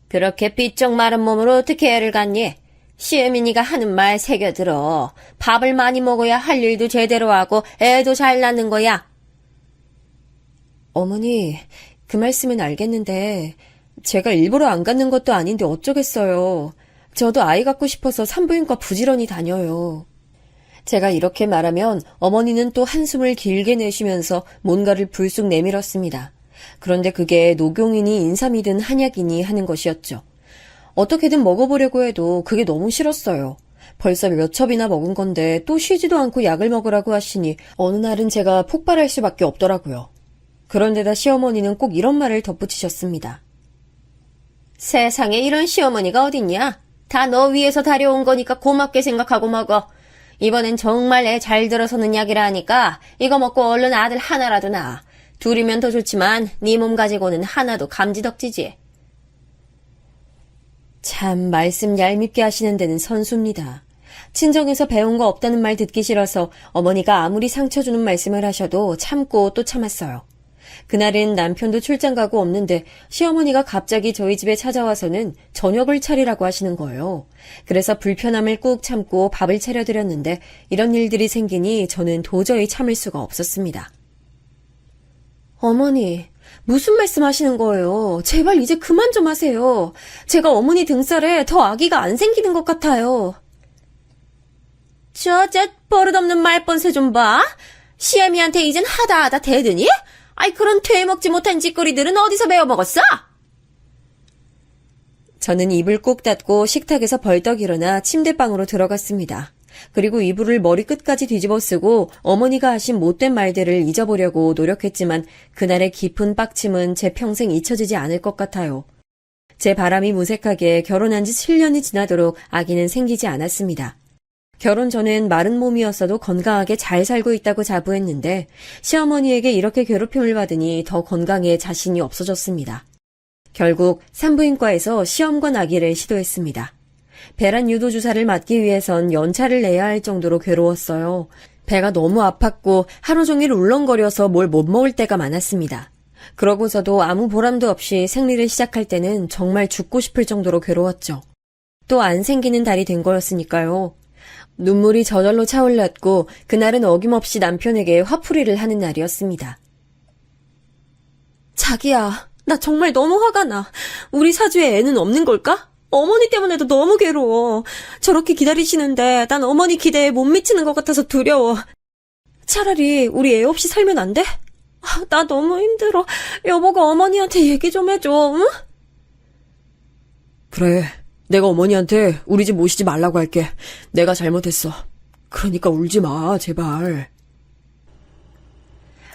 그렇게 삐쩍 마른 몸으로 어떻게 애를 갖니? 시애미니가 하는 말 새겨들어. 밥을 많이 먹어야 할 일도 제대로 하고 애도 잘 낳는 거야. 어머니, 그 말씀은 알겠는데 제가 일부러 안 갖는 것도 아닌데 어쩌겠어요. 저도 아이 갖고 싶어서 산부인과 부지런히 다녀요. 제가 이렇게 말하면 어머니는 또 한숨을 길게 내쉬면서 뭔가를 불쑥 내밀었습니다. 그런데 그게 녹용이니 인삼이든 한약이니 하는 것이었죠. 어떻게든 먹어보려고 해도 그게 너무 싫었어요. 벌써 몇 첩이나 먹은 건데 또 쉬지도 않고 약을 먹으라고 하시니 어느 날은 제가 폭발할 수밖에 없더라고요. 그런데다 시어머니는 꼭 이런 말을 덧붙이셨습니다. 세상에 이런 시어머니가 어딨냐? 다 너 위에서 다려온 거니까 고맙게 생각하고 먹어. 이번엔 정말 애 잘 들어서는 약이라 하니까 이거 먹고 얼른 아들 하나라도 낳아. 둘이면 더 좋지만 네 몸 가지고는 하나도 감지덕지지. 참 말씀 얄밉게 하시는 데는 선수입니다. 친정에서 배운 거 없다는 말 듣기 싫어서 어머니가 아무리 상처 주는 말씀을 하셔도 참고 또 참았어요. 그날은 남편도 출장 가고 없는데 시어머니가 갑자기 저희 집에 찾아와서는 저녁을 차리라고 하시는 거예요. 그래서 불편함을 꾹 참고 밥을 차려드렸는데 이런 일들이 생기니 저는 도저히 참을 수가 없었습니다. 어머니, 무슨 말씀 하시는 거예요? 제발 이제 그만 좀 하세요. 제가 어머니 등살에 더 아기가 안 생기는 것 같아요. 저 버릇없는 말번세 좀 봐. 시애미한테 이젠 하다 대드니? 아이 그런 퇴먹지 못한 짓거리들은 어디서 배워먹었어? 저는 입을 꼭 닫고 식탁에서 벌떡 일어나 침대방으로 들어갔습니다. 그리고 이불을 머리끝까지 뒤집어 쓰고 어머니가 하신 못된 말들을 잊어보려고 노력했지만 그날의 깊은 빡침은 제 평생 잊혀지지 않을 것 같아요. 제 바람이 무색하게 결혼한 지 7년이 지나도록 아기는 생기지 않았습니다. 결혼 전엔 마른 몸이었어도 건강하게 잘 살고 있다고 자부했는데 시어머니에게 이렇게 괴롭힘을 받으니 더 건강에 자신이 없어졌습니다. 결국 산부인과에서 시험관 아기를 시도했습니다. 배란 유도 주사를 맞기 위해선 연차를 내야 할 정도로 괴로웠어요. 배가 너무 아팠고 하루 종일 울렁거려서 뭘 못 먹을 때가 많았습니다. 그러고서도 아무 보람도 없이 생리를 시작할 때는 정말 죽고 싶을 정도로 괴로웠죠. 또 안 생기는 달이 된 거였으니까요. 눈물이 저절로 차올랐고 그날은 어김없이 남편에게 화풀이를 하는 날이었습니다. 자기야, 나 정말 너무 화가 나. 우리 사주에 애는 없는 걸까? 어머니 때문에도 너무 괴로워. 저렇게 기다리시는데 난 어머니 기대에 못 미치는 것 같아서 두려워. 차라리 우리 애 없이 살면 안 돼? 나 너무 힘들어. 여보가 어머니한테 얘기 좀 해줘, 응? 그래, 내가 어머니한테 우리 집 모시지 말라고 할게. 내가 잘못했어. 그러니까 울지 마, 제발.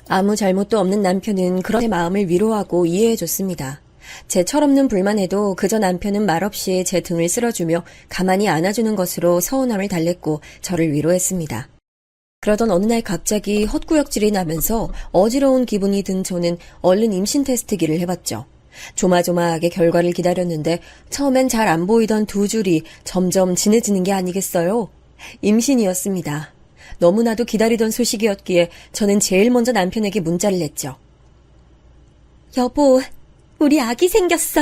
아무 잘못도 없는 남편은 그런 제 마음을 위로하고 이해해줬습니다. 제 철없는 불만에도 그저 남편은 말없이 제 등을 쓸어주며 가만히 안아주는 것으로 서운함을 달랬고 저를 위로했습니다. 그러던 어느 날 갑자기 헛구역질이 나면서 어지러운 기분이 든 저는 얼른 임신 테스트기를 해봤죠. 조마조마하게 결과를 기다렸는데 처음엔 잘 안 보이던 두 줄이 점점 진해지는 게 아니겠어요? 임신이었습니다. 너무나도 기다리던 소식이었기에 저는 제일 먼저 남편에게 문자를 냈죠. 여보, 우리 아기 생겼어.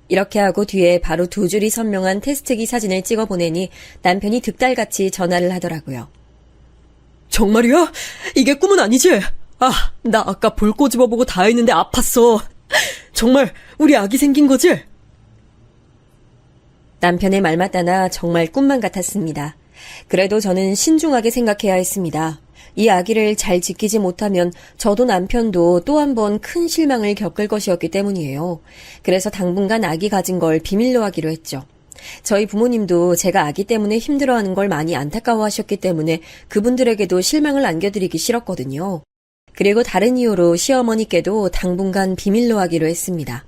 이렇게 하고 뒤에 바로 두 줄이 선명한 테스트기 사진을 찍어 보내니 남편이 득달같이 전화를 하더라고요. 정말이야? 이게 꿈은 아니지? 나 아까 볼 꼬집어보고 다 했는데 아팠어. 정말 우리 아기 생긴 거지? 남편의 말 맞다나 정말 꿈만 같았습니다. 그래도 저는 신중하게 생각해야 했습니다. 이 아기를 잘 지키지 못하면 저도 남편도 또 한 번 큰 실망을 겪을 것이었기 때문이에요. 그래서 당분간 아기 가진 걸 비밀로 하기로 했죠. 저희 부모님도 제가 아기 때문에 힘들어하는 걸 많이 안타까워하셨기 때문에 그분들에게도 실망을 안겨드리기 싫었거든요. 그리고 다른 이유로 시어머니께도 당분간 비밀로 하기로 했습니다.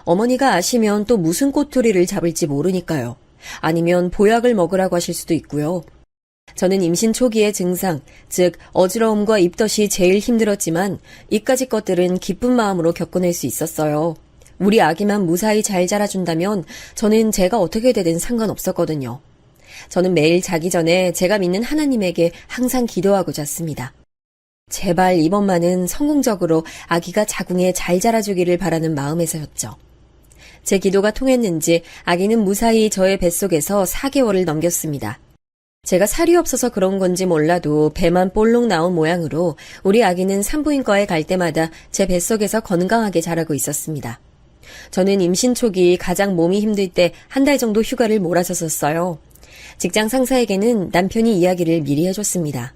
어머니가 아시면 또 무슨 꼬투리를 잡을지 모르니까요. 아니면 보약을 먹으라고 하실 수도 있고요. 저는 임신 초기의 증상, 즉 어지러움과 입덧이 제일 힘들었지만 이까짓 것들은 기쁜 마음으로 겪어낼 수 있었어요. 우리 아기만 무사히 잘 자라준다면 저는 제가 어떻게 되든 상관없었거든요. 저는 매일 자기 전에 제가 믿는 하나님에게 항상 기도하고 잤습니다. 제발 이번만은 성공적으로 아기가 자궁에 잘 자라주기를 바라는 마음에서였죠. 제 기도가 통했는지 아기는 무사히 저의 뱃속에서 4개월을 넘겼습니다. 제가 살이 없어서 그런 건지 몰라도 배만 볼록 나온 모양으로 우리 아기는 산부인과에 갈 때마다 제 뱃속에서 건강하게 자라고 있었습니다. 저는 임신 초기 가장 몸이 힘들 때 한 달 정도 휴가를 몰아쳤었어요. 직장 상사에게는 남편이 이야기를 미리 해줬습니다.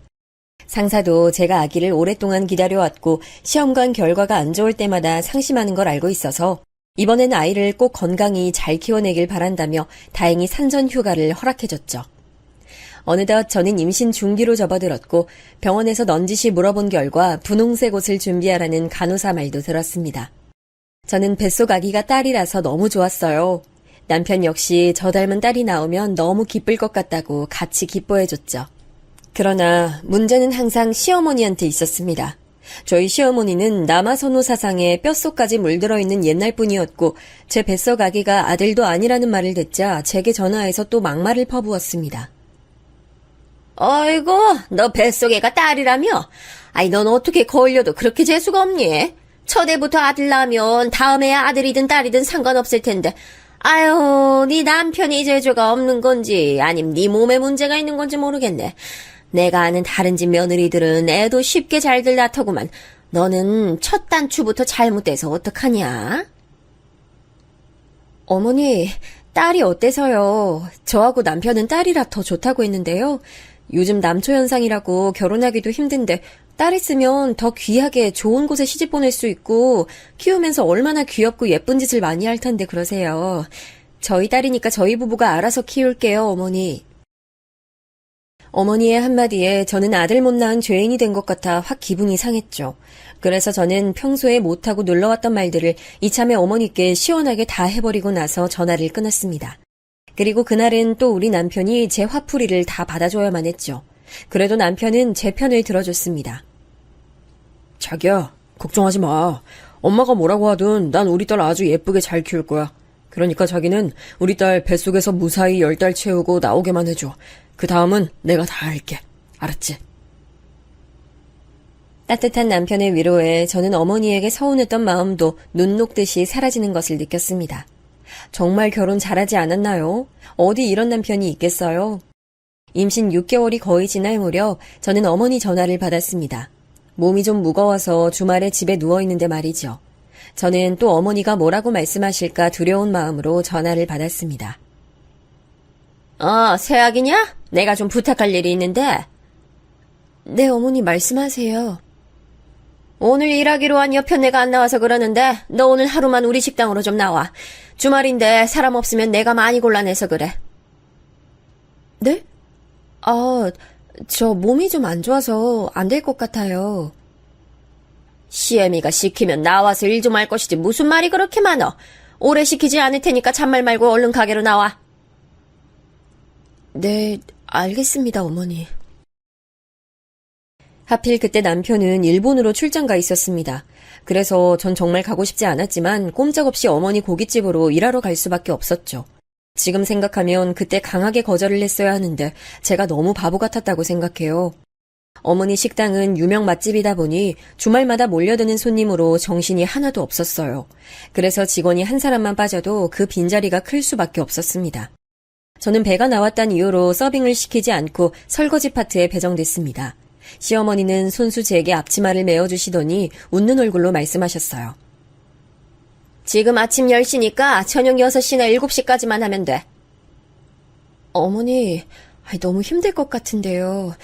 상사도 제가 아기를 오랫동안 기다려왔고 시험관 결과가 안 좋을 때마다 상심하는 걸 알고 있어서 이번엔 아이를 꼭 건강히 잘 키워내길 바란다며 다행히 산전 휴가를 허락해줬죠. 어느덧 저는 임신 중기로 접어들었고 병원에서 넌지시 물어본 결과 분홍색 옷을 준비하라는 간호사 말도 들었습니다. 저는 뱃속 아기가 딸이라서 너무 좋았어요. 남편 역시 저 닮은 딸이 나오면 너무 기쁠 것 같다고 같이 기뻐해줬죠. 그러나 문제는 항상 시어머니한테 있었습니다. 저희 시어머니는 남아선호 사상에 뼛속까지 물들어 있는 옛날 분이었고 제 뱃속 아기가 아들도 아니라는 말을 듣자 제게 전화해서 또 막말을 퍼부었습니다. 어이구, 너 뱃속 애가 딸이라며? 아이, 넌 어떻게 거울려도 그렇게 재수가 없니? 첫애부터 아들 낳으면 다음에 아들이든 딸이든 상관없을 텐데 아유, 네 남편이 재주가 없는 건지 아님 네 몸에 문제가 있는 건지 모르겠네. 내가 아는 다른 집 며느리들은 애도 쉽게 잘들 낳더구만. 너는 첫 단추부터 잘못돼서 어떡하냐? 어머니, 딸이 어때서요? 저하고 남편은 딸이라 더 좋다고 했는데요. 요즘 남초 현상이라고 결혼하기도 힘든데 딸 있으면 더 귀하게 좋은 곳에 시집 보낼 수 있고 키우면서 얼마나 귀엽고 예쁜 짓을 많이 할 텐데 그러세요. 저희 딸이니까 저희 부부가 알아서 키울게요, 어머니. 어머니의 한마디에 저는 아들 못 낳은 죄인이 된 것 같아 확 기분이 상했죠. 그래서 저는 평소에 못하고 놀러왔던 말들을 이참에 어머니께 시원하게 다 해버리고 나서 전화를 끊었습니다. 그리고 그날은 또 우리 남편이 제 화풀이를 다 받아줘야만 했죠. 그래도 남편은 제 편을 들어줬습니다. 자기야, 걱정하지 마. 엄마가 뭐라고 하든 난 우리 딸 아주 예쁘게 잘 키울 거야. 그러니까 자기는 우리 딸 뱃속에서 무사히 10달 채우고 나오게만 해줘. 그 다음은 내가 다 할게. 알았지? 따뜻한 남편의 위로에 저는 어머니에게 서운했던 마음도 눈 녹듯이 사라지는 것을 느꼈습니다. 정말 결혼 잘하지 않았나요? 어디 이런 남편이 있겠어요? 임신 6개월이 거의 지날 무렵 저는 어머니 전화를 받았습니다. 몸이 좀 무거워서 주말에 집에 누워있는데 말이죠. 저는 또 어머니가 뭐라고 말씀하실까 두려운 마음으로 전화를 받았습니다. 새아기냐? 내가 좀 부탁할 일이 있는데. 네, 어머니 말씀하세요. 오늘 일하기로 한 옆편 내가 안 나와서 그러는데 너 오늘 하루만 우리 식당으로 좀 나와. 주말인데 사람 없으면 내가 많이 곤란해서 그래. 네? 저 몸이 좀 안 좋아서 안 될 것 같아요. 시애미가 시키면 나와서 일 좀 할 것이지 무슨 말이 그렇게 많어. 오래 시키지 않을 테니까 잔말 말고 얼른 가게로 나와. 네, 알겠습니다, 어머니. 하필 그때 남편은 일본으로 출장 가 있었습니다. 그래서 전 정말 가고 싶지 않았지만 꼼짝없이 어머니 고깃집으로 일하러 갈 수밖에 없었죠. 지금 생각하면 그때 강하게 거절을 했어야 하는데 제가 너무 바보 같았다고 생각해요. 어머니 식당은 유명 맛집이다 보니 주말마다 몰려드는 손님으로 정신이 하나도 없었어요. 그래서 직원이 한 사람만 빠져도 그 빈자리가 클 수밖에 없었습니다. 저는 배가 나왔다는 이유로 서빙을 시키지 않고 설거지 파트에 배정됐습니다. 시어머니는 손수 제게 앞치마를 메어주시더니 웃는 얼굴로 말씀하셨어요. 지금 아침 10시니까 저녁 6시나 7시까지만 하면 돼. 어머니, 너무 힘들 것 같은데요.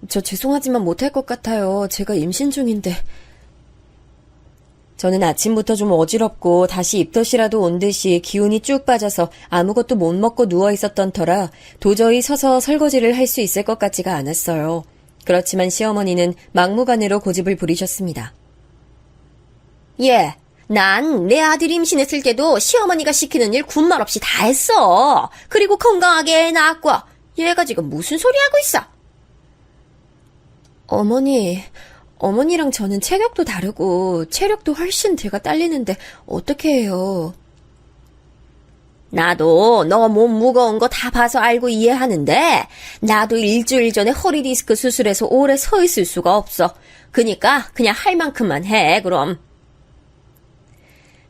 저 죄송하지만 못할 것 같아요. 제가 임신 중인데. 저는 아침부터 좀 어지럽고 다시 입덧이라도 온 듯이 기운이 쭉 빠져서 아무것도 못 먹고 누워 있었던 터라 도저히 서서 설거지를 할 수 있을 것 같지가 않았어요. 그렇지만 시어머니는 막무가내로 고집을 부리셨습니다. 난 내 아들 임신했을 때도 시어머니가 시키는 일 군말 없이 다 했어. 그리고 건강하게 애 낳았고. 얘가 지금 무슨 소리 하고 있어? 어머니랑 저는 체격도 다르고 체력도 훨씬 제가 딸리는데 어떻게 해요? 나도 너 몸 무거운 거 다 봐서 알고 이해하는데 나도 일주일 전에 허리 디스크 수술해서 오래 서 있을 수가 없어. 그니까 그냥 할 만큼만 해, 그럼.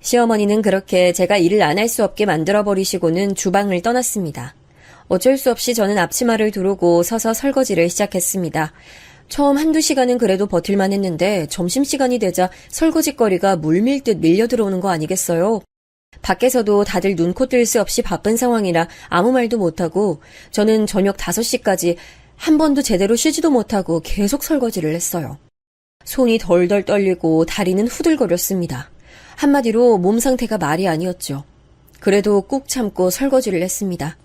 시어머니는 그렇게 제가 일을 안 할 수 없게 만들어버리시고는 주방을 떠났습니다. 어쩔 수 없이 저는 앞치마를 두르고 서서 설거지를 시작했습니다. 처음 한두 시간은 그래도 버틸만 했는데 점심시간이 되자 설거지거리가 물밀듯 밀려 들어오는 거 아니겠어요? 밖에서도 다들 눈코 뜰 새 없이 바쁜 상황이라 아무 말도 못하고 저는 저녁 5시까지 한 번도 제대로 쉬지도 못하고 계속 설거지를 했어요. 손이 덜덜 떨리고 다리는 후들거렸습니다. 한마디로 몸 상태가 말이 아니었죠. 그래도 꾹 참고 설거지를 했습니다.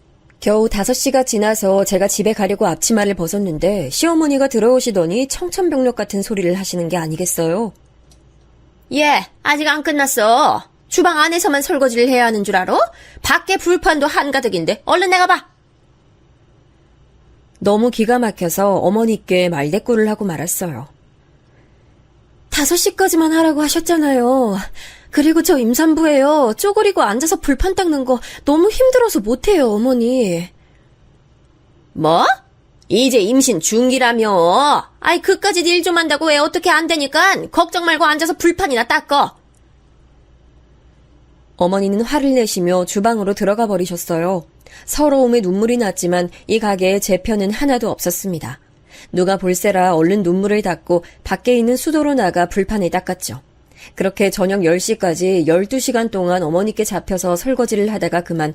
겨우 5시가 지나서 제가 집에 가려고 앞치마를 벗었는데 시어머니가 들어오시더니 청천벽력 같은 소리를 하시는 게 아니겠어요? 예, 아직 안 끝났어. 주방 안에서만 설거지를 해야 하는 줄 알아? 밖에 불판도 한가득인데 얼른 나가봐. 너무 기가 막혀서 어머니께 말대꾸를 하고 말았어요. 5시까지만 하라고 하셨잖아요. 그리고 저 임산부예요. 쪼그리고 앉아서 불판 닦는 거 너무 힘들어서 못해요, 어머니. 뭐? 이제 임신 중기라며. 아이, 그까짓 일 좀 한다고 왜 어떻게 안 되니까 걱정 말고 앉아서 불판이나 닦어. 어머니는 화를 내시며 주방으로 들어가 버리셨어요. 서러움에 눈물이 났지만 이 가게에 제 편은 하나도 없었습니다. 누가 볼세라 얼른 눈물을 닦고 밖에 있는 수도로 나가 불판을 닦았죠. 그렇게 저녁 10시까지 12시간 동안 어머니께 잡혀서 설거지를 하다가 그만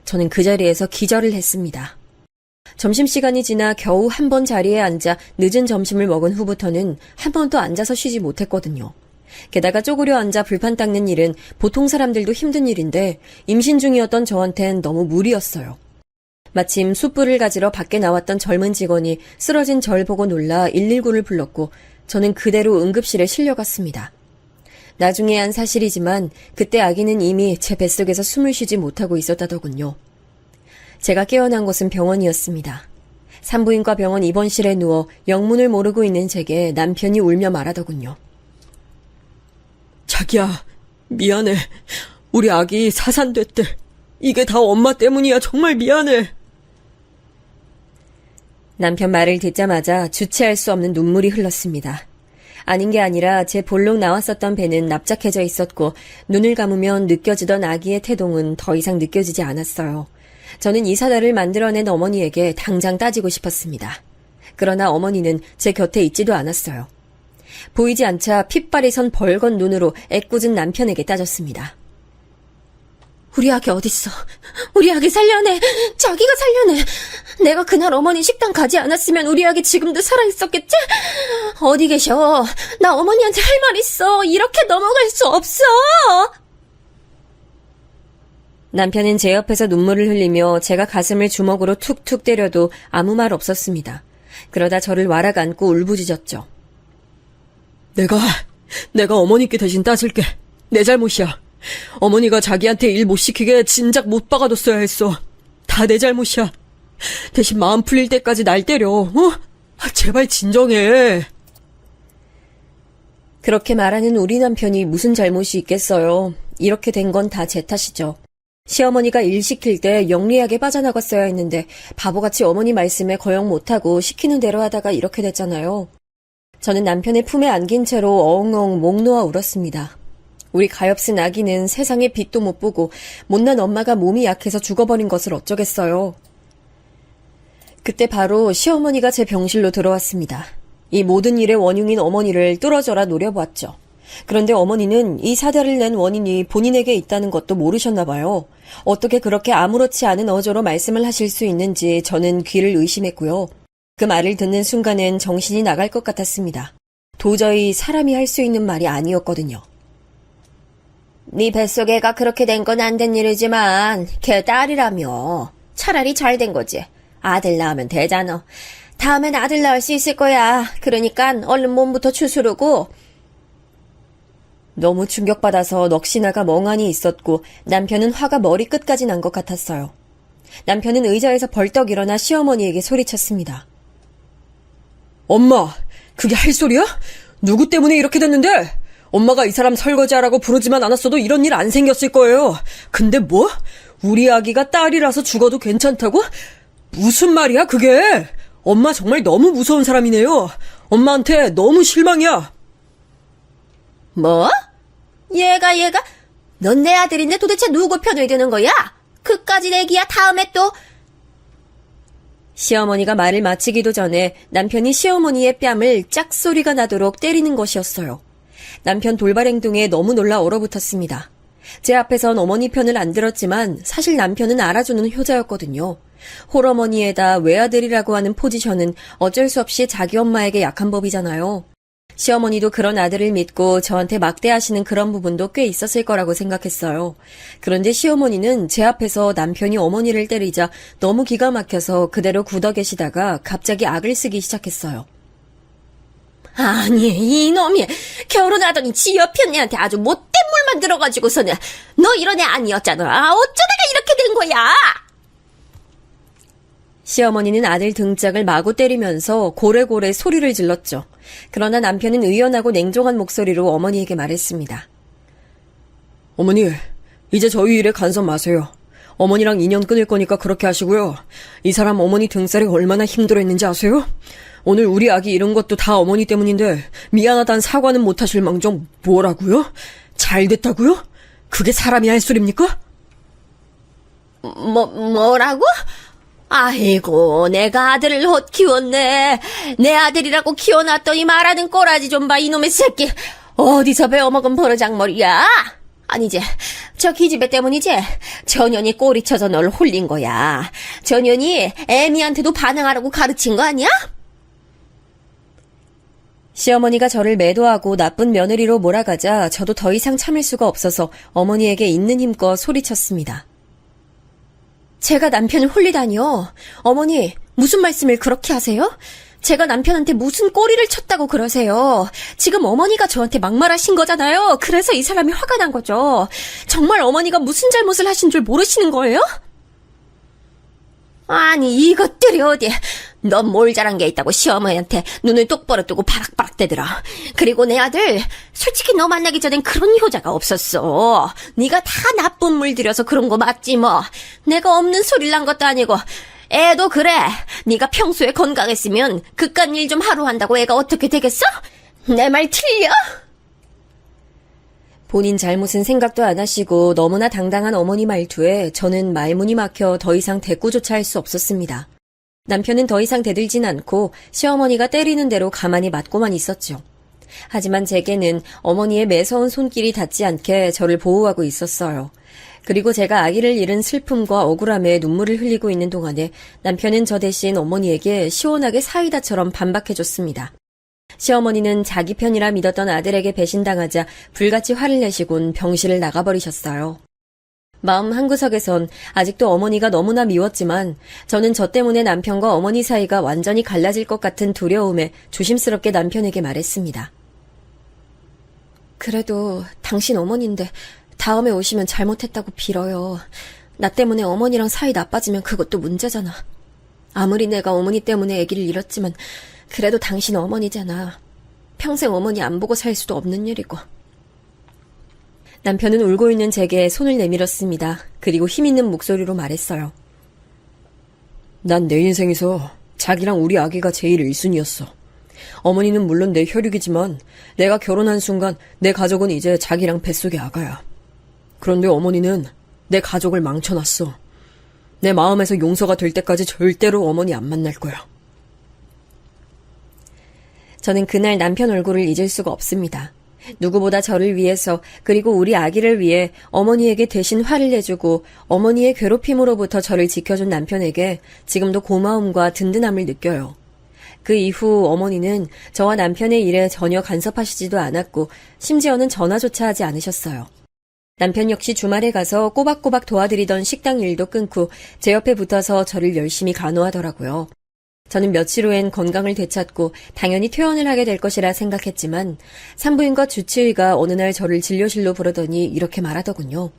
저는 그 자리에서 기절을 했습니다. 점심시간이 지나 겨우 한 번 자리에 앉아 늦은 점심을 먹은 후부터는 한 번도 앉아서 쉬지 못했거든요. 게다가 쪼그려 앉아 불판 닦는 일은 보통 사람들도 힘든 일인데 임신 중이었던 저한텐 너무 무리였어요. 마침 숯불을 가지러 밖에 나왔던 젊은 직원이 쓰러진 절 보고 놀라 119를 불렀고 저는 그대로 응급실에 실려갔습니다. 나중에 한 사실이지만 그때 아기는 이미 제 뱃속에서 숨을 쉬지 못하고 있었다더군요. 제가 깨어난 곳은 병원이었습니다. 산부인과 병원 입원실에 누워 영문을 모르고 있는 제게 남편이 울며 말하더군요. 자기야, 미안해. 우리 아기 사산됐대. 이게 다 엄마 때문이야. 정말 미안해. 남편 말을 듣자마자 주체할 수 없는 눈물이 흘렀습니다. 아닌 게 아니라 제 볼록 나왔었던 배는 납작해져 있었고 눈을 감으면 느껴지던 아기의 태동은 더 이상 느껴지지 않았어요. 저는 이 사달을 만들어낸 어머니에게 당장 따지고 싶었습니다. 그러나 어머니는 제 곁에 있지도 않았어요. 보이지 않자 핏발이 선 벌건 눈으로 애꿎은 남편에게 따졌습니다. 우리 아기 어딨어? 우리 아기 살려내! 자기가 살려내! 내가 그날 어머니 식당 가지 않았으면 우리 아기 지금도 살아있었겠지? 어디 계셔? 나 어머니한테 할 말 있어! 이렇게 넘어갈 수 없어! 남편은 제 옆에서 눈물을 흘리며 제가 가슴을 주먹으로 툭툭 때려도 아무 말 없었습니다. 그러다 저를 와락 안고 울부짖었죠. 내가 어머니께 대신 따질게. 내 잘못이야. 어머니가 자기한테 일 못 시키게 진작 못 박아뒀어야 했어. 다 내 잘못이야. 대신 마음 풀릴 때까지 날 때려. 제발 진정해. 그렇게 말하는 우리 남편이 무슨 잘못이 있겠어요. 이렇게 된 건 다 제 탓이죠. 시어머니가 일 시킬 때 영리하게 빠져나갔어야 했는데 바보같이 어머니 말씀에 거역 못하고 시키는 대로 하다가 이렇게 됐잖아요. 저는 남편의 품에 안긴 채로 엉엉 목 놓아 울었습니다. 우리 가엾은 아기는 세상에 빛도 못 보고 못난 엄마가 몸이 약해서 죽어버린 것을 어쩌겠어요. 그때 바로 시어머니가 제 병실로 들어왔습니다. 이 모든 일의 원흉인 어머니를 뚫어져라 노려보았죠. 그런데 어머니는 이 사달을 낸 원인이 본인에게 있다는 것도 모르셨나 봐요. 어떻게 그렇게 아무렇지 않은 어조로 말씀을 하실 수 있는지 저는 귀를 의심했고요. 그 말을 듣는 순간엔 정신이 나갈 것 같았습니다. 도저히 사람이 할 수 있는 말이 아니었거든요. 네 뱃속 애가 그렇게 된 건 안 된 일이지만 걔 딸이라며. 차라리 잘 된 거지. 아들 낳으면 되잖아. 다음엔 아들 낳을 수 있을 거야. 그러니까 얼른 몸부터 추스르고. 너무 충격받아서 넋이나가 멍하니 있었고 남편은 화가 머리끝까지 난 것 같았어요. 남편은 의자에서 벌떡 일어나 시어머니에게 소리쳤습니다. 엄마, 그게 할 소리야? 누구 때문에 이렇게 됐는데? 엄마가 이 사람 설거지하라고 부르지만 않았어도 이런 일 안 생겼을 거예요. 근데 뭐? 우리 아기가 딸이라서 죽어도 괜찮다고? 무슨 말이야 그게? 엄마 정말 너무 무서운 사람이네요. 엄마한테 너무 실망이야. 뭐? 얘가 넌 내 아들인데 도대체 누구 편을 드는 거야? 그까짓 애기야. 다음에 또. 시어머니가 말을 마치기도 전에 남편이 시어머니의 뺨을 짝소리가 나도록 때리는 것이었어요. 남편 돌발 행동에 너무 놀라 얼어붙었습니다. 제 앞에선 어머니 편을 안 들었지만 사실 남편은 알아주는 효자였거든요. 홀어머니에다 외아들이라고 하는 포지션은 어쩔 수 없이 자기 엄마에게 약한 법이잖아요. 시어머니도 그런 아들을 믿고 저한테 막대하시는 그런 부분도 꽤 있었을 거라고 생각했어요. 그런데 시어머니는 제 앞에서 남편이 어머니를 때리자 너무 기가 막혀서 그대로 굳어 계시다가 갑자기 악을 쓰기 시작했어요. 아니, 이놈이 결혼하더니 지 옆에 언니한테 아주 못된 물만 들어가지고서는 너 이런 애 아니었잖아. 어쩌다가 이렇게 된 거야? 시어머니는 아들 등짝을 마구 때리면서 고래고래 소리를 질렀죠. 그러나 남편은 의연하고 냉정한 목소리로 어머니에게 말했습니다. 어머니, 이제 저희 일에 간섭 마세요. 어머니랑 인연 끊을 거니까 그렇게 하시고요. 이 사람 어머니 등살이 얼마나 힘들어했는지 아세요? 오늘 우리 아기 잃은 것도 다 어머니 때문인데 미안하다는 사과는 못하실 망정 뭐라고요? 잘 됐다고요? 그게 사람이 할 소리입니까? 뭐라고? 아이고, 내가 아들을 헛 키웠네. 내 아들이라고 키워놨더니 말하는 꼬라지 좀 봐, 이놈의 새끼. 어디서 배워먹은 버르장머리야? 아니지, 저 기집애 때문이지. 전현이 꼬리 쳐서 널 홀린 거야. 전현이 애미한테도 반항하라고 가르친 거 아니야? 시어머니가 저를 매도하고 나쁜 며느리로 몰아가자 저도 더 이상 참을 수가 없어서 어머니에게 있는 힘껏 소리쳤습니다. 제가 남편을 홀리다니요? 어머니, 무슨 말씀을 그렇게 하세요? 제가 남편한테 무슨 꼬리를 쳤다고 그러세요? 지금 어머니가 저한테 막말하신 거잖아요. 그래서 이 사람이 화가 난 거죠. 정말 어머니가 무슨 잘못을 하신 줄 모르시는 거예요? 아니, 이것들이 어디, 넌 뭘 잘한 게 있다고 시어머니한테 눈을 똑바로 뜨고 바락바락 대더라. 그리고 내 아들, 솔직히 너 만나기 전엔 그런 효자가 없었어. 네가 다 나쁜 물 들여서 그런 거 맞지 뭐. 내가 없는 소리를 난 것도 아니고. 애도 그래. 네가 평소에 건강했으면 그깟 일 좀 하루 한다고 애가 어떻게 되겠어? 내 말 틀려? 본인 잘못은 생각도 안 하시고 너무나 당당한 어머니 말투에 저는 말문이 막혀 더 이상 대꾸조차 할 수 없었습니다. 남편은 더 이상 대들진 않고 시어머니가 때리는 대로 가만히 맞고만 있었죠. 하지만 제게는 어머니의 매서운 손길이 닿지 않게 저를 보호하고 있었어요. 그리고 제가 아기를 잃은 슬픔과 억울함에 눈물을 흘리고 있는 동안에 남편은 저 대신 어머니에게 시원하게 사이다처럼 반박해줬습니다. 시어머니는 자기 편이라 믿었던 아들에게 배신당하자 불같이 화를 내시곤 병실을 나가버리셨어요. 마음 한구석에선 아직도 어머니가 너무나 미웠지만 저는 저 때문에 남편과 어머니 사이가 완전히 갈라질 것 같은 두려움에 조심스럽게 남편에게 말했습니다. 그래도 당신 어머니인데 다음에 오시면 잘못했다고 빌어요. 나 때문에 어머니랑 사이 나빠지면 그것도 문제잖아. 아무리 내가 어머니 때문에 아기를 잃었지만 그래도 당신 어머니잖아. 평생 어머니 안 보고 살 수도 없는 일이고. 남편은 울고 있는 제게 손을 내밀었습니다. 그리고 힘있는 목소리로 말했어요. 난 내 인생에서 자기랑 우리 아기가 제일 1순위였어. 어머니는 물론 내 혈육이지만 내가 결혼한 순간 내 가족은 이제 자기랑 뱃속의 아가야. 그런데 어머니는 내 가족을 망쳐놨어. 내 마음에서 용서가 될 때까지 절대로 어머니 안 만날 거야. 저는 그날 남편 얼굴을 잊을 수가 없습니다. 누구보다 저를 위해서 그리고 우리 아기를 위해 어머니에게 대신 화를 내주고 어머니의 괴롭힘으로부터 저를 지켜준 남편에게 지금도 고마움과 든든함을 느껴요. 그 이후 어머니는 저와 남편의 일에 전혀 간섭하시지도 않았고 심지어는 전화조차 하지 않으셨어요. 남편 역시 주말에 가서 꼬박꼬박 도와드리던 식당 일도 끊고 제 옆에 붙어서 저를 열심히 간호하더라고요. 저는 며칠 후엔 건강을 되찾고 당연히 퇴원을 하게 될 것이라 생각했지만 산부인과 주치의가 어느 날 저를 진료실로 부르더니 이렇게 말하더군요.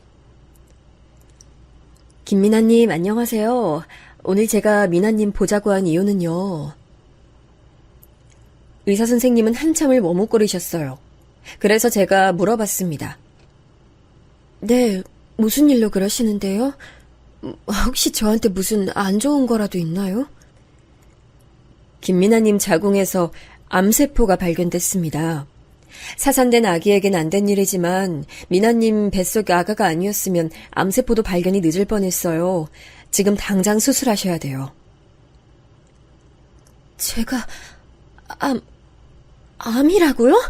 김미나님 안녕하세요. 오늘 제가 미나님 보자고 한 이유는요. 의사 선생님은 한참을 머뭇거리셨어요. 그래서 제가 물어봤습니다. 네, 무슨 일로 그러시는데요? 혹시 저한테 무슨 안 좋은 거라도 있나요? 김미나님 자궁에서 암세포가 발견됐습니다. 사산된 아기에겐 안 된 일이지만 미나님 뱃속 아가가 아니었으면 암세포도 발견이 늦을 뻔했어요. 지금 당장 수술하셔야 돼요. 제가 암이라고요?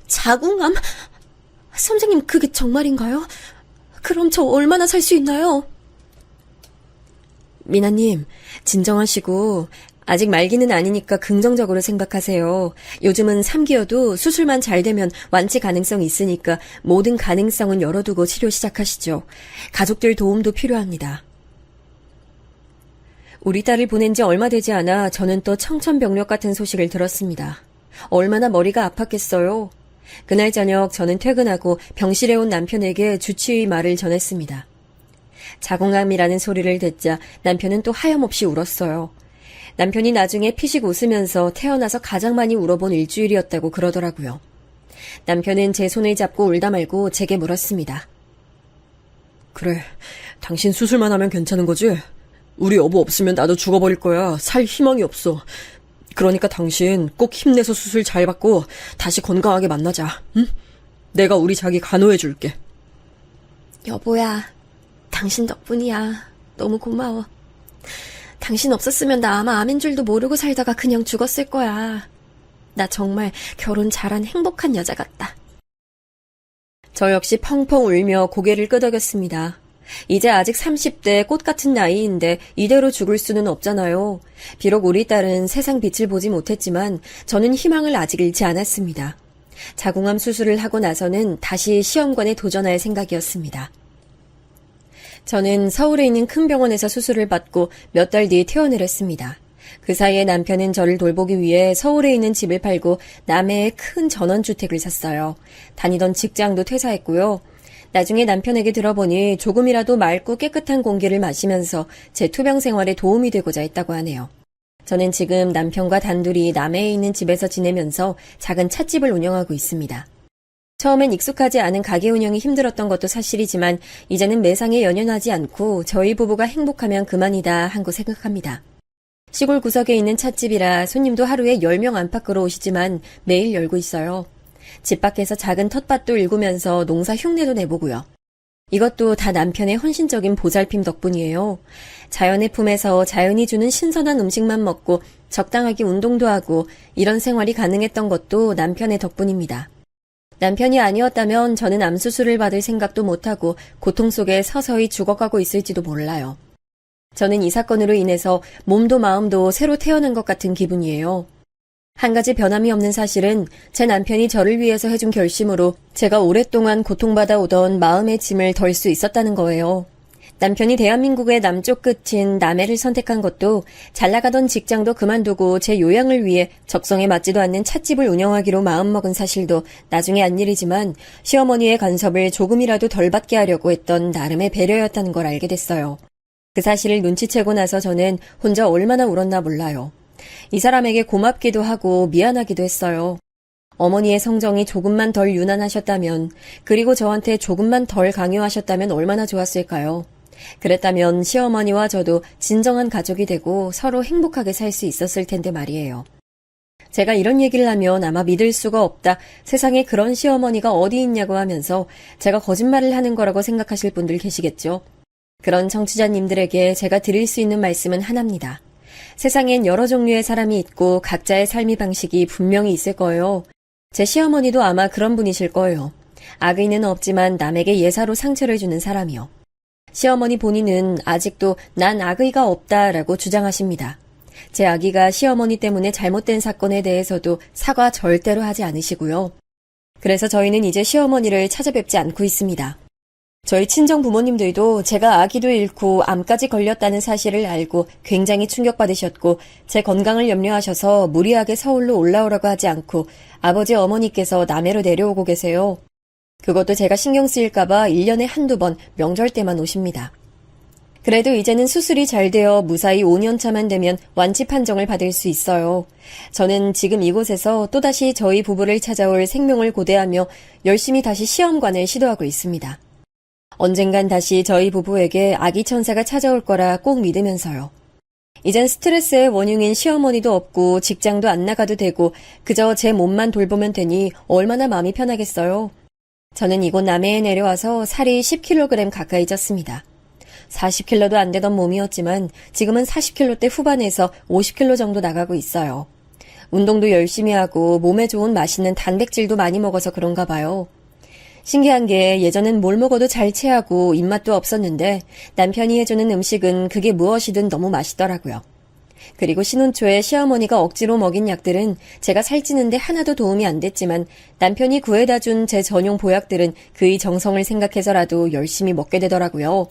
자궁암? 선생님 그게 정말인가요? 그럼 저 얼마나 살 수 있나요? 미나님, 진정하시고 아직 말기는 아니니까 긍정적으로 생각하세요. 요즘은 3기여도 수술만 잘 되면 완치 가능성이 있으니까 모든 가능성은 열어두고 치료 시작하시죠. 가족들 도움도 필요합니다. 우리 딸을 보낸 지 얼마 되지 않아 저는 또 청천벽력 같은 소식을 들었습니다. 얼마나 머리가 아팠겠어요. 그날 저녁 저는 퇴근하고 병실에 온 남편에게 주치의 말을 전했습니다. 자궁암이라는 소리를 듣자 남편은 또 하염없이 울었어요. 남편이 나중에 피식 웃으면서 태어나서 가장 많이 울어본 일주일이었다고 그러더라고요. 남편은 제 손을 잡고 울다 말고 제게 물었습니다. 그래, 당신 수술만 하면 괜찮은 거지? 우리 여보 없으면 나도 죽어버릴 거야. 살 희망이 없어. 그러니까 당신 꼭 힘내서 수술 잘 받고 다시 건강하게 만나자. 응? 내가 우리 자기 간호해줄게. 여보야, 당신 덕분이야. 너무 고마워. 당신 없었으면 나 아마 암인 줄도 모르고 살다가 그냥 죽었을 거야. 나 정말 결혼 잘한 행복한 여자 같다. 저 역시 펑펑 울며 고개를 끄덕였습니다. 이제 아직 30대 꽃 같은 나이인데 이대로 죽을 수는 없잖아요. 비록 우리 딸은 세상 빛을 보지 못했지만 저는 희망을 아직 잃지 않았습니다. 자궁암 수술을 하고 나서는 다시 시험관에 도전할 생각이었습니다. 저는 서울에 있는 큰 병원에서 수술을 받고 몇 달 뒤에 퇴원을 했습니다. 그 사이에 남편은 저를 돌보기 위해 서울에 있는 집을 팔고 남해에 큰 전원주택을 샀어요. 다니던 직장도 퇴사했고요. 나중에 남편에게 들어보니 조금이라도 맑고 깨끗한 공기를 마시면서 제 투병 생활에 도움이 되고자 했다고 하네요. 저는 지금 남편과 단둘이 남해에 있는 집에서 지내면서 작은 찻집을 운영하고 있습니다. 처음엔 익숙하지 않은 가게 운영이 힘들었던 것도 사실이지만 이제는 매상에 연연하지 않고 저희 부부가 행복하면 그만이다 하고 생각합니다. 시골 구석에 있는 찻집이라 손님도 하루에 10명 안팎으로 오시지만 매일 열고 있어요. 집 밖에서 작은 텃밭도 일구면서 농사 흉내도 내보고요. 이것도 다 남편의 헌신적인 보살핌 덕분이에요. 자연의 품에서 자연이 주는 신선한 음식만 먹고 적당하게 운동도 하고 이런 생활이 가능했던 것도 남편의 덕분입니다. 남편이 아니었다면 저는 암 수술을 받을 생각도 못하고 고통 속에 서서히 죽어가고 있을지도 몰라요. 저는 이 사건으로 인해서 몸도 마음도 새로 태어난 것 같은 기분이에요. 한 가지 변함이 없는 사실은 제 남편이 저를 위해서 해준 결심으로 제가 오랫동안 고통받아 오던 마음의 짐을 덜 수 있었다는 거예요. 남편이 대한민국의 남쪽 끝인 남해를 선택한 것도 잘 나가던 직장도 그만두고 제 요양을 위해 적성에 맞지도 않는 찻집을 운영하기로 마음먹은 사실도 나중에 안 일이지만 시어머니의 간섭을 조금이라도 덜 받게 하려고 했던 나름의 배려였다는 걸 알게 됐어요. 그 사실을 눈치채고 나서 저는 혼자 얼마나 울었나 몰라요. 이 사람에게 고맙기도 하고 미안하기도 했어요. 어머니의 성정이 조금만 덜 유난하셨다면, 그리고 저한테 조금만 덜 강요하셨다면 얼마나 좋았을까요? 그랬다면 시어머니와 저도 진정한 가족이 되고 서로 행복하게 살 수 있었을 텐데 말이에요. 제가 이런 얘기를 하면 아마 믿을 수가 없다, 세상에 그런 시어머니가 어디 있냐고 하면서 제가 거짓말을 하는 거라고 생각하실 분들 계시겠죠? 그런 청취자님들에게 제가 드릴 수 있는 말씀은 하나입니다. 세상엔 여러 종류의 사람이 있고 각자의 삶의 방식이 분명히 있을 거예요. 제 시어머니도 아마 그런 분이실 거예요. 악의는 없지만 남에게 예사로 상처를 주는 사람이요. 시어머니 본인은 아직도 난 악의가 없다라고 주장하십니다. 제 아기가 시어머니 때문에 잘못된 사건에 대해서도 사과 절대로 하지 않으시고요. 그래서 저희는 이제 시어머니를 찾아뵙지 않고 있습니다. 저희 친정 부모님들도 제가 아기도 잃고 암까지 걸렸다는 사실을 알고 굉장히 충격받으셨고 제 건강을 염려하셔서 무리하게 서울로 올라오라고 하지 않고 아버지 어머니께서 남해로 내려오고 계세요. 그것도 제가 신경 쓰일까봐 1년에 한두 번 명절 때만 오십니다. 그래도 이제는 수술이 잘 되어 무사히 5년 차만 되면 완치 판정을 받을 수 있어요. 저는 지금 이곳에서 또다시 저희 부부를 찾아올 생명을 고대하며 열심히 다시 시험관을 시도하고 있습니다. 언젠간 다시 저희 부부에게 아기 천사가 찾아올 거라 꼭 믿으면서요. 이젠 스트레스의 원흉인 시어머니도 없고 직장도 안 나가도 되고 그저 제 몸만 돌보면 되니 얼마나 마음이 편하겠어요. 저는 이곳 남해에 내려와서 살이 10kg 가까이 쪘습니다. 40kg도 안 되던 몸이었지만 지금은 40kg대 후반에서 50kg 정도 나가고 있어요. 운동도 열심히 하고 몸에 좋은 맛있는 단백질도 많이 먹어서 그런가 봐요. 신기한 게 예전엔 뭘 먹어도 잘 체하고 입맛도 없었는데 남편이 해주는 음식은 그게 무엇이든 너무 맛있더라고요. 그리고 신혼 초에 시어머니가 억지로 먹인 약들은 제가 살찌는데 하나도 도움이 안 됐지만 남편이 구해다 준 제 전용 보약들은 그의 정성을 생각해서라도 열심히 먹게 되더라고요.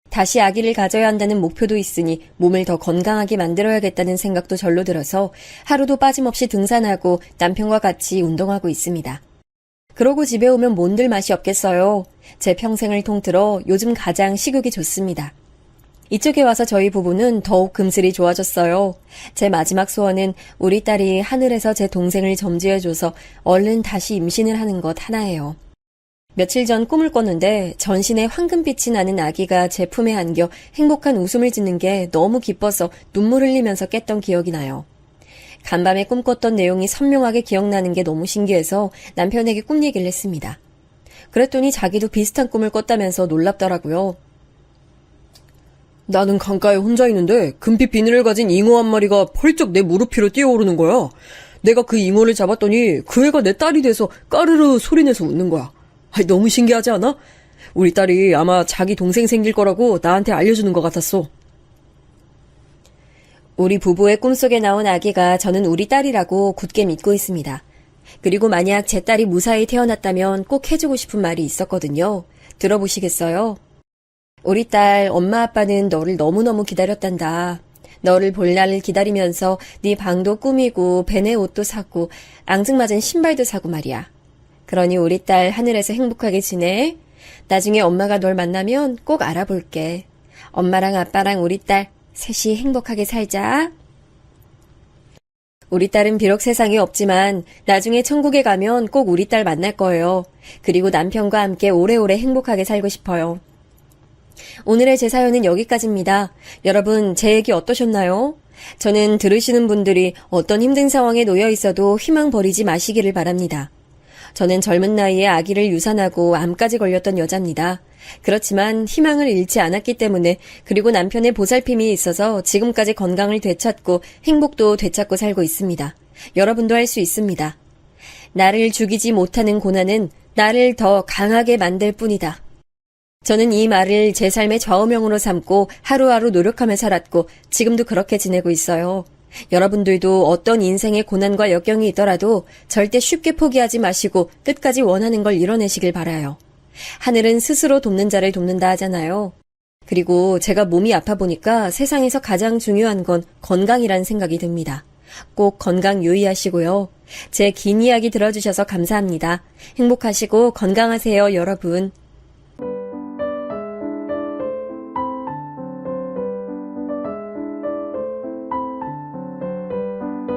다시 아기를 가져야 한다는 목표도 있으니 몸을 더 건강하게 만들어야겠다는 생각도 절로 들어서 하루도 빠짐없이 등산하고 남편과 같이 운동하고 있습니다. 그러고 집에 오면 뭔들 맛이 없겠어요. 제 평생을 통틀어 요즘 가장 식욕이 좋습니다. 이쪽에 와서 저희 부부는 더욱 금슬이 좋아졌어요. 제 마지막 소원은 우리 딸이 하늘에서 제 동생을 점지해줘서 얼른 다시 임신을 하는 것 하나예요. 며칠 전 꿈을 꿨는데 전신에 황금빛이 나는 아기가 제 품에 안겨 행복한 웃음을 짓는 게 너무 기뻐서 눈물 흘리면서 깼던 기억이 나요. 간밤에 꿈꿨던 내용이 선명하게 기억나는 게 너무 신기해서 남편에게 꿈 얘기를 했습니다. 그랬더니 자기도 비슷한 꿈을 꿨다면서 놀랍더라고요. 나는 강가에 혼자 있는데 금빛 비늘을 가진 잉어 한 마리가 펄쩍 내 무릎 위로 뛰어오르는 거야. 내가 그 잉어를 잡았더니 그 애가 내 딸이 돼서 까르르 소리내서 웃는 거야. 너무 신기하지 않아? 우리 딸이 아마 자기 동생 생길 거라고 나한테 알려주는 것 같았어. 우리 부부의 꿈속에 나온 아기가 저는 우리 딸이라고 굳게 믿고 있습니다. 그리고 만약 제 딸이 무사히 태어났다면 꼭 해주고 싶은 말이 있었거든요. 들어보시겠어요? 우리 딸, 엄마 아빠는 너를 너무너무 기다렸단다. 너를 볼 날을 기다리면서 네 방도 꾸미고 배내 옷도 사고 앙증맞은 신발도 사고 말이야. 그러니 우리 딸 하늘에서 행복하게 지내. 나중에 엄마가 널 만나면 꼭 알아볼게. 엄마랑 아빠랑 우리 딸 셋이 행복하게 살자. 우리 딸은 비록 세상에 없지만 나중에 천국에 가면 꼭 우리 딸 만날 거예요. 그리고 남편과 함께 오래오래 행복하게 살고 싶어요. 오늘의 제 사연은 여기까지입니다. 여러분, 제 얘기 어떠셨나요? 저는 들으시는 분들이 어떤 힘든 상황에 놓여 있어도 희망 버리지 마시기를 바랍니다. 저는 젊은 나이에 아기를 유산하고 암까지 걸렸던 여자입니다. 그렇지만 희망을 잃지 않았기 때문에 그리고 남편의 보살핌이 있어서 지금까지 건강을 되찾고 행복도 되찾고 살고 있습니다. 여러분도 할 수 있습니다. 나를 죽이지 못하는 고난은 나를 더 강하게 만들 뿐이다. 저는 이 말을 제 삶의 좌우명으로 삼고 하루하루 노력하며 살았고 지금도 그렇게 지내고 있어요. 여러분들도 어떤 인생의 고난과 역경이 있더라도 절대 쉽게 포기하지 마시고 끝까지 원하는 걸 이뤄내시길 바라요. 하늘은 스스로 돕는 자를 돕는다 하잖아요. 그리고 제가 몸이 아파 보니까 세상에서 가장 중요한 건 건강이라는 생각이 듭니다. 꼭 건강 유의하시고요. 제 긴 이야기 들어주셔서 감사합니다. 행복하시고 건강하세요, 여러분.